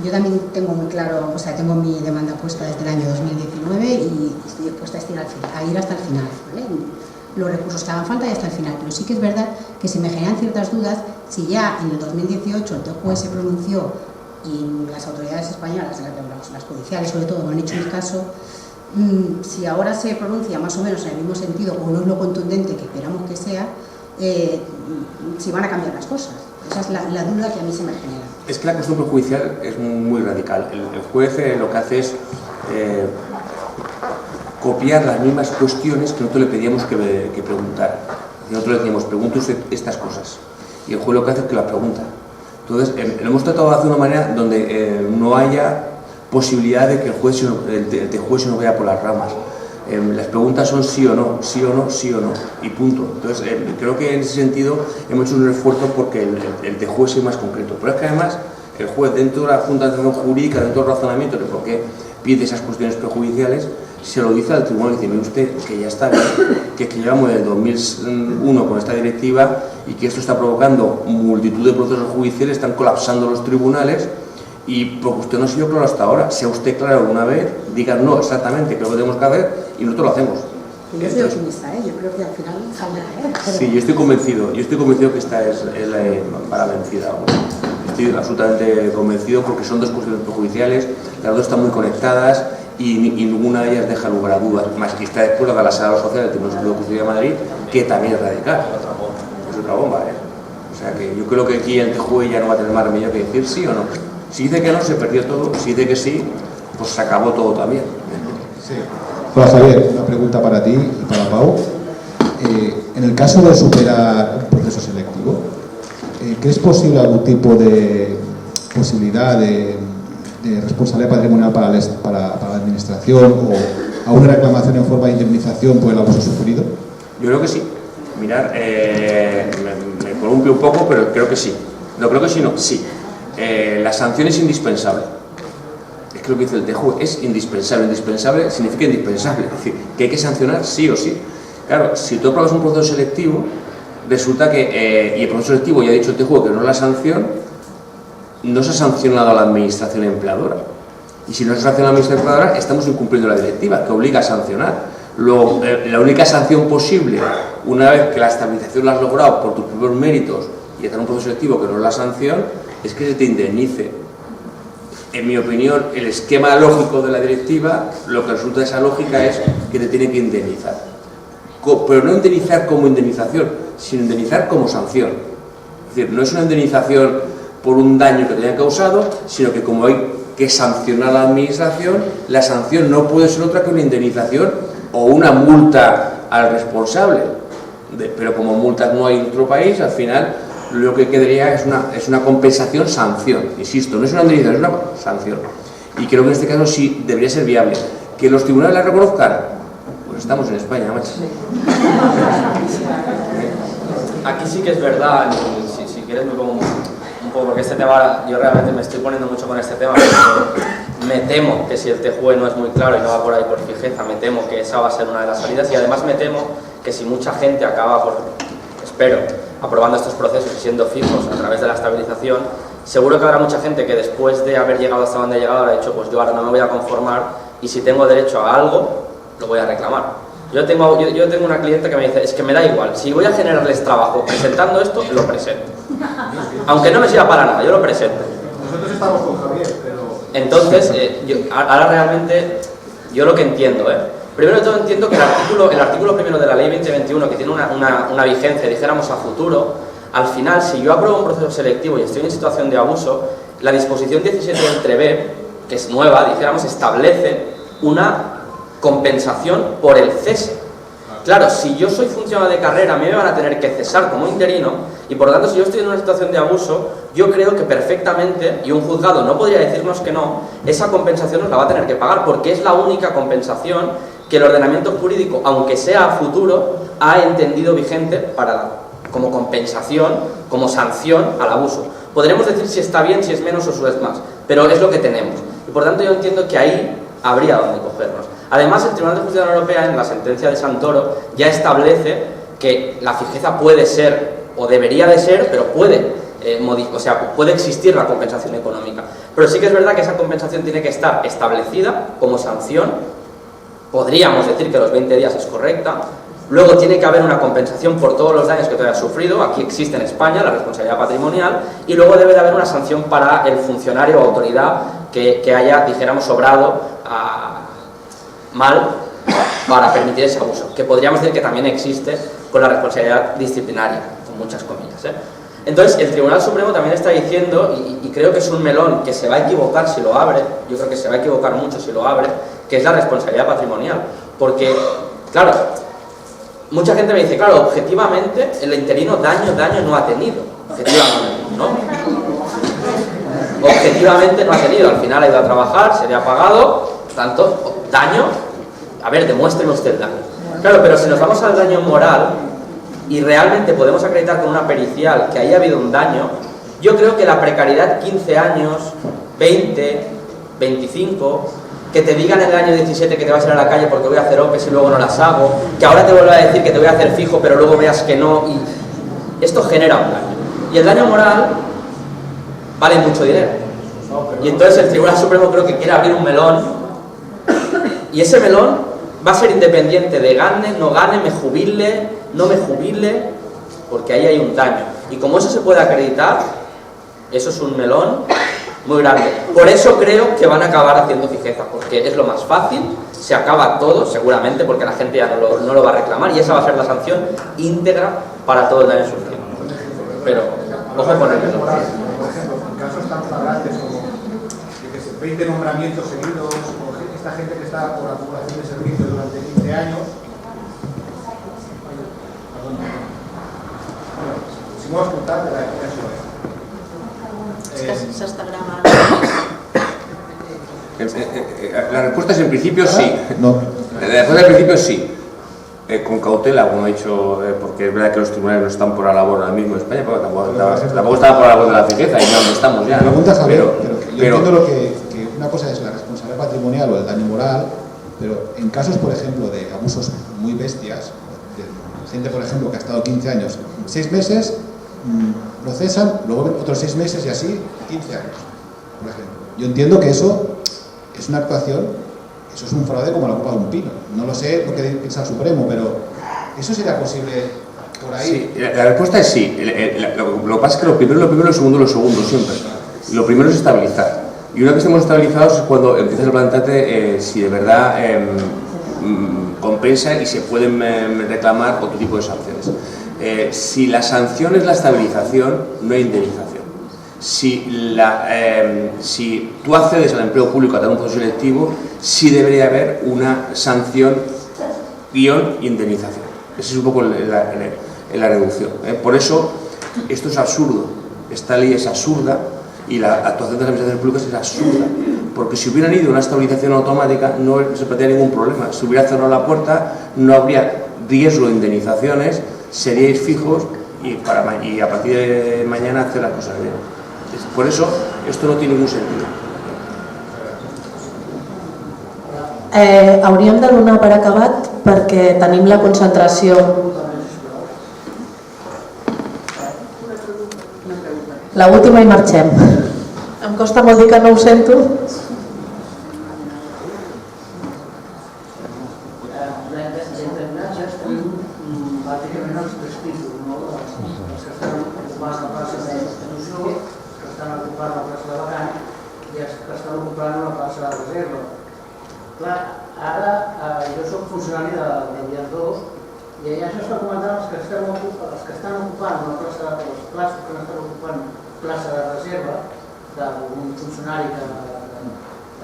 Yo también tengo muy claro, o sea, tengo mi demanda puesta desde el año 2019 y estoy dispuesta a ir hasta el final, ¿vale? Los recursos que hagan falta y hasta el final, pero sí que es verdad que se me generan ciertas dudas si ya en el 2018 el TJUE se pronunció y las autoridades españolas, las judiciales sobre todo, no han hecho el caso, si ahora se pronuncia más o menos en el mismo sentido o no es lo contundente que esperamos que sea, si van a cambiar las cosas. Esa es la duda que a mí se me genera. Es que la cuestión prejudicial es muy radical. El juez lo que hace es copiar las mismas cuestiones que nosotros le pedíamos que preguntara. Nosotros le decíamos, pregunte usted estas cosas. Y el juez lo que hace es que las pregunta. Entonces, lo hemos tratado de hacer de una manera donde no haya posibilidad de que el juez se nos vaya por las ramas. Las preguntas son sí o no, sí o no, sí o no, y punto. Entonces, creo que en ese sentido hemos hecho un esfuerzo porque el TJUE sea más concreto. Pero es que además, el juez, dentro de la fundamentación jurídica, dentro del razonamiento de por qué pide esas cuestiones prejudiciales, se lo dice al tribunal y dice, mire usted, que ya está bien, que llevamos desde 2001 con esta directiva y que esto está provocando multitud de procesos judiciales, están colapsando los tribunales. Y porque usted no ha sido claro hasta ahora, sea usted claro alguna vez, diga no exactamente qué es lo que tenemos que hacer y nosotros lo hacemos. Yo soy optimista, yo creo que al final saldrá. Sí, yo estoy convencido que esta es la para vencida. Estoy absolutamente convencido porque son dos cuestiones prejudiciales, las dos están muy conectadas y ninguna de ellas deja lugar a dudas, más que está después la de la Sala Social del Tribunal Superior de Justicia de Madrid, que también es radical. Es otra bomba, O sea que yo creo que aquí el TJUE ya no va a tener más remedio que decir sí o no. Si dice que no, se perdió todo. Si dice que sí, pues se acabó todo también. Sí. Hola Javier, una pregunta para ti y para Pau. En el caso de superar un proceso selectivo, ¿crees posible algún tipo de posibilidad de responsabilidad patrimonial para la administración o a una reclamación en forma de indemnización por el abuso sufrido? Yo creo que sí. Mirar, me columpio un poco, pero creo que sí. No creo que sí, no, sí. La sanción es indispensable. Es que lo que dice el TJUE es indispensable. Indispensable significa indispensable. Es decir, que hay que sancionar sí o sí. Claro, si tú apruebas un proceso selectivo, resulta que, y el proceso selectivo ya ha dicho el TJUE que no es la sanción, no se ha sancionado a la administración empleadora. Y si no se sanciona a la administración empleadora, estamos incumpliendo la directiva, que obliga a sancionar. Luego, la única sanción posible, una vez que la estabilización la has logrado por tus propios méritos y hacer un proceso selectivo que no es la sanción, es que se te indemnice. En mi opinión, el esquema lógico de la directiva, lo que resulta de esa lógica es que te tiene que indemnizar. Pero no indemnizar como indemnización, sino indemnizar como sanción. Es decir, no es una indemnización por un daño que te hayan causado, sino que como hay que sancionar a la administración, la sanción no puede ser otra que una indemnización o una multa al responsable. Pero como multas no hay en otro país, al final lo que quedaría es una compensación-sanción. Insisto, no es una indemnización, es una sanción. Y creo que en este caso sí debería ser viable. ¿Que los tribunales la reconozcan? Pues estamos en España, macho. Aquí sí que es verdad, si quieres me pongo un poco, porque este tema, yo realmente me estoy poniendo mucho con este tema, porque me temo que si el TJUE no es muy claro y no va por ahí por fijeza, me temo que esa va a ser una de las salidas, y además me temo que si mucha gente acaba, espero, aprobando estos procesos y siendo fijos a través de la estabilización, seguro que habrá mucha gente que después de haber llegado hasta donde ha llegado habrá dicho, pues yo ahora no me voy a conformar y si tengo derecho a algo, lo voy a reclamar. Yo tengo una clienta que me dice, es que me da igual, si voy a generarles trabajo presentando esto, lo presento. Aunque no me sirva para nada, yo lo presento. Nosotros estamos con Javier, pero... Entonces, ahora realmente, yo lo que entiendo, primero de todo entiendo que el artículo primero de la Ley 2021, que tiene una vigencia, dijéramos, a futuro, al final, si yo apruebo un proceso selectivo y estoy en situación de abuso, la disposición 17 del TREB que es nueva, dijéramos, establece una compensación por el cese. Claro, si yo soy funcionario de carrera, a mí me van a tener que cesar como interino, y por lo tanto, si yo estoy en una situación de abuso, yo creo que perfectamente, y un juzgado no podría decirnos que no, esa compensación nos la va a tener que pagar, porque es la única compensación que el ordenamiento jurídico, aunque sea a futuro, ha entendido vigente como compensación, como sanción al abuso. Podremos decir si está bien, si es menos o si es más, pero es lo que tenemos. Y por tanto yo entiendo que ahí habría donde cogernos. Además, el Tribunal de Justicia de la Unión Europea, en la sentencia de Santoro, ya establece que la fijeza puede ser, o debería de ser, pero puede existir la compensación económica. Pero sí que es verdad que esa compensación tiene que estar establecida como sanción. Podríamos decir que los 20 días es correcta. Luego tiene que haber una compensación por todos los daños que tú hayas sufrido. Aquí existe en España la responsabilidad patrimonial. Y luego debe de haber una sanción para el funcionario o autoridad que haya, dijéramos, obrado mal para permitir ese abuso. Que podríamos decir que también existe con la responsabilidad disciplinaria, con muchas comillas, Entonces, el Tribunal Supremo también está diciendo, y creo que es un melón que se va a equivocar si lo abre, yo creo que se va a equivocar mucho si lo abre, que es la responsabilidad patrimonial. Porque, claro, mucha gente me dice, claro, objetivamente el interino daño no ha tenido. Objetivamente, ¿no? Objetivamente no ha tenido. Al final ha ido a trabajar, se le ha pagado, por tanto, daño, a ver, demuéstreme usted el daño. Claro, pero si nos vamos al daño moral y realmente podemos acreditar con una pericial que haya habido un daño, yo creo que la precariedad 15 años, 20, 25... que te digan en el año 17 que te vas a ir a la calle porque voy a hacer OPEs y luego no las hago, que ahora te vuelva a decir que te voy a hacer fijo pero luego veas que no, y esto genera un daño. Y el daño moral vale mucho dinero. Y entonces el Tribunal Supremo creo que quiere abrir un melón, y ese melón va a ser independiente de gane, no gane, me jubile, no me jubile, porque ahí hay un daño. Y como eso se puede acreditar, eso es un melón muy grande. Por eso creo que van a acabar haciendo fijeza, porque es lo más fácil, se acaba todo, seguramente, porque la gente ya no lo va a reclamar, y esa va a ser la sanción íntegra para todo el daño sufrido. Pero, ojo con el melón. Por ejemplo, en casos tan flagrantes como 20 nombramientos seguidos, o esta gente que está por acumulación de servicios durante 15 años, si no escoltar, de la eso es. S'està gravant. La respuesta es en principio sí. No. La respuesta en principio sí. Con cautela, como he dicho, porque es verdad que los tribunales no están por la labor ahora mismo en España, porque tampoco están por la labor de la fijeza, y no estamos ya. Pregunta, Javier, pero yo entiendo que una cosa es la responsabilidad patrimonial o el daño moral, pero en casos, por ejemplo, de abusos muy bestias, de gente, por ejemplo, que ha estado 15 años, 6 meses, lo cesan, luego otros 6 meses y así 15 años, por ejemplo. Yo entiendo que eso es una actuación, eso es un fraude como la copa de un pino. No lo sé lo que piensa el Supremo, pero ¿eso sería posible por ahí? Sí, la respuesta es sí. Lo que pasa es que lo primero, lo segundo siempre. Lo primero es estabilizar. Y una vez que estemos estabilizados es cuando empiezas a plantearte si de verdad compensa y se pueden reclamar otro tipo de sanciones. Si la sanción es la estabilización, no hay indemnización. Si tú accedes al empleo público a través de un proceso selectivo, sí debería haber una sanción guión indemnización. Esa es un poco la reducción. Por eso, esto es absurdo. Esta ley es absurda y la actuación de las administraciones públicas es absurda. Porque si hubieran ido a una estabilización automática, no se tendría ningún problema. Si hubiera cerrado la puerta, no habría riesgo de indemnizaciones, seríais fijos y a partir de mañana hacer las cosas bien. Por eso, esto no tiene ningún sentido. Hauríem de donar per acabat perquè tenim la concentració. L'última i marxem. Em costa molt dir que no ho sento. Bàsicament els tres títols, no? Els que estan ocupant la plaça de Constitució, els que estan ocupant la plaça de Vacant i els que estan ocupant la plaça de Reserva. Clar, ara jo soc funcionari de Vies 2 i allà s'està comentant els que estan ocupant la plaça, les places que estan ocupant plaça de reserva d'un funcionari que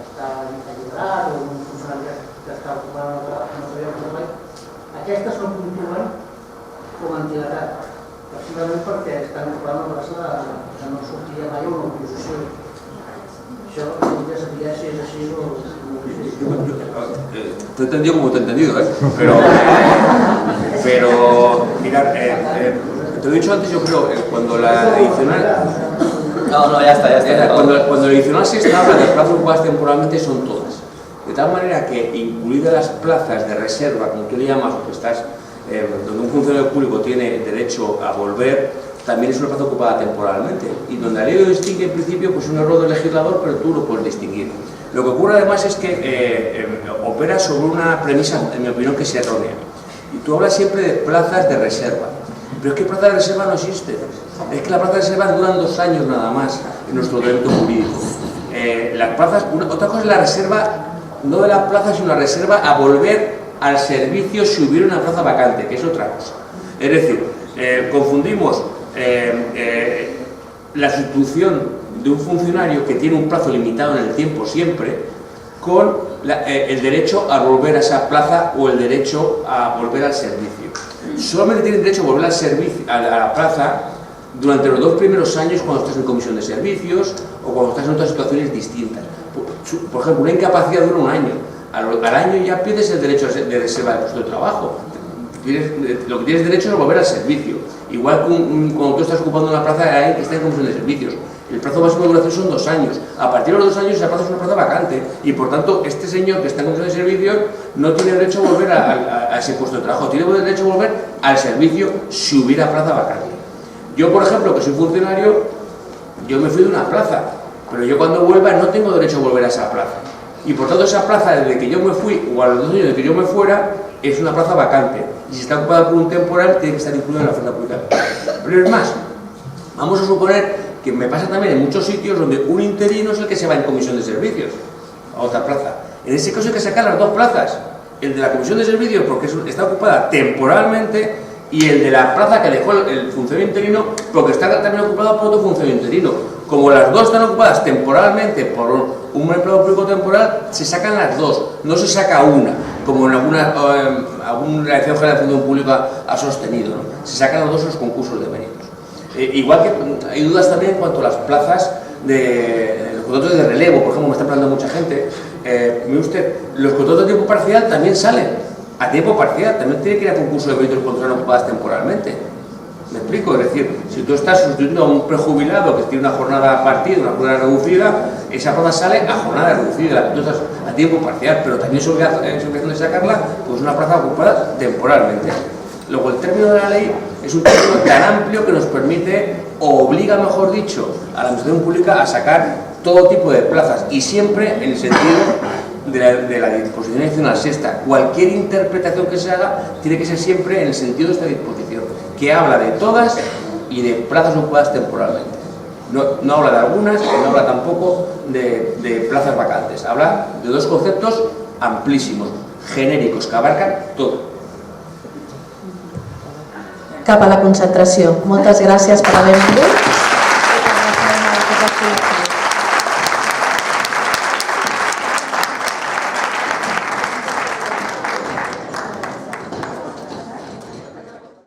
està alliberat o un funcionari que està ocupant un altre lloc de treball, aquestes no puntuen com a antiguitat, precisament perquè estan ocupant una plaça que no sortia mai a una oposició. Això voldria saber si és així o te he entendido como te he entendido, pero mirar, te lo he dicho antes, yo creo, cuando la adicional... No, ya está. Cuando la adicional se habla de plazas ocupadas temporalmente son todas. De tal manera que, incluidas las plazas de reserva, como tú le llamas, o que estás, donde un funcionario público tiene derecho a volver, también es una plaza ocupada temporalmente. Y donde la ley lo distingue en principio, pues es un error del legislador, pero tú lo puedes distinguir. Lo que ocurre además es que opera sobre una premisa, en mi opinión, que es errónea. Y tú hablas siempre de plazas de reserva. Pero es que plazas de reserva no existen. Es que las plazas de reserva duran 2 años nada más en nuestro derecho jurídico. Las plazas, otra cosa es la reserva, no de la plaza, sino la reserva a volver al servicio si hubiera una plaza vacante, que es otra cosa. Es decir, confundimos la sustitución de un funcionario que tiene un plazo limitado en el tiempo siempre con el derecho a volver a esa plaza o el derecho a volver al servicio. Solamente tienen derecho a volver al servicio, a la plaza durante los 2 primeros años cuando estás en comisión de servicios o cuando estás en otras situaciones distintas. Por ejemplo, una incapacidad dura 1 año. Al año ya pierdes el derecho de reserva del puesto de trabajo. Lo que tienes derecho es volver al servicio. Igual que cuando tú estás ocupando una plaza de alguien que está en comisión de servicios. El plazo máximo de duración son 2 años. A partir de los 2 años esa plaza es una plaza vacante y por tanto este señor que está en comisión de servicios no tiene derecho a volver a ese puesto de trabajo, tiene derecho a volver al servicio si hubiera plaza vacante. Yo, por ejemplo, que soy funcionario, yo me fui de una plaza, pero yo cuando vuelva no tengo derecho a volver a esa plaza. Y por tanto esa plaza desde que yo me fui o a los 2 años de que yo me fuera es una plaza vacante y si está ocupada por un temporal tiene que estar incluida en la oferta pública. Pero es más, vamos a suponer que me pasa también en muchos sitios donde un interino es el que se va en comisión de servicios a otra plaza. En ese caso hay que sacar las 2 plazas, el de la comisión de servicios porque está ocupada temporalmente y el de la plaza que dejó el funcionario interino porque está también ocupado por otro funcionario interino. Como las 2 están ocupadas temporalmente por un empleado público temporal, se sacan las 2, no se saca una, como en alguna Dirección General de Función Pública ha sostenido, ¿no? Se sacan las 2 en los concursos de méritos. Igual que hay dudas también en cuanto a las plazas de los contratos de relevo, por ejemplo, me está hablando mucha gente. Mire usted, los contratos de tiempo parcial también salen a tiempo parcial, también tiene que ir a concurso de méritos cuando son ocupadas temporalmente. ¿Me explico? Es decir, si tú estás sustituyendo a un prejubilado que tiene una jornada partida, una jornada reducida, esa plaza sale a jornada reducida, tú estás a tiempo parcial, pero también su obligación de sacarla, pues una plaza ocupada temporalmente. Luego el término de la ley es un término tan amplio que nos permite, o obliga, mejor dicho, a la administración pública a sacar todo tipo de plazas y siempre en el sentido de la disposición adicional sexta. Cualquier interpretación que se haga tiene que ser siempre en el sentido de esta disposición, que habla de todas y de plazas ocupadas temporalmente. No habla de algunas, no habla tampoco de plazas vacantes. Habla de 2 conceptos amplísimos, genéricos, que abarcan todo. Cap a la concentració. Moltes gràcies per haver vingut.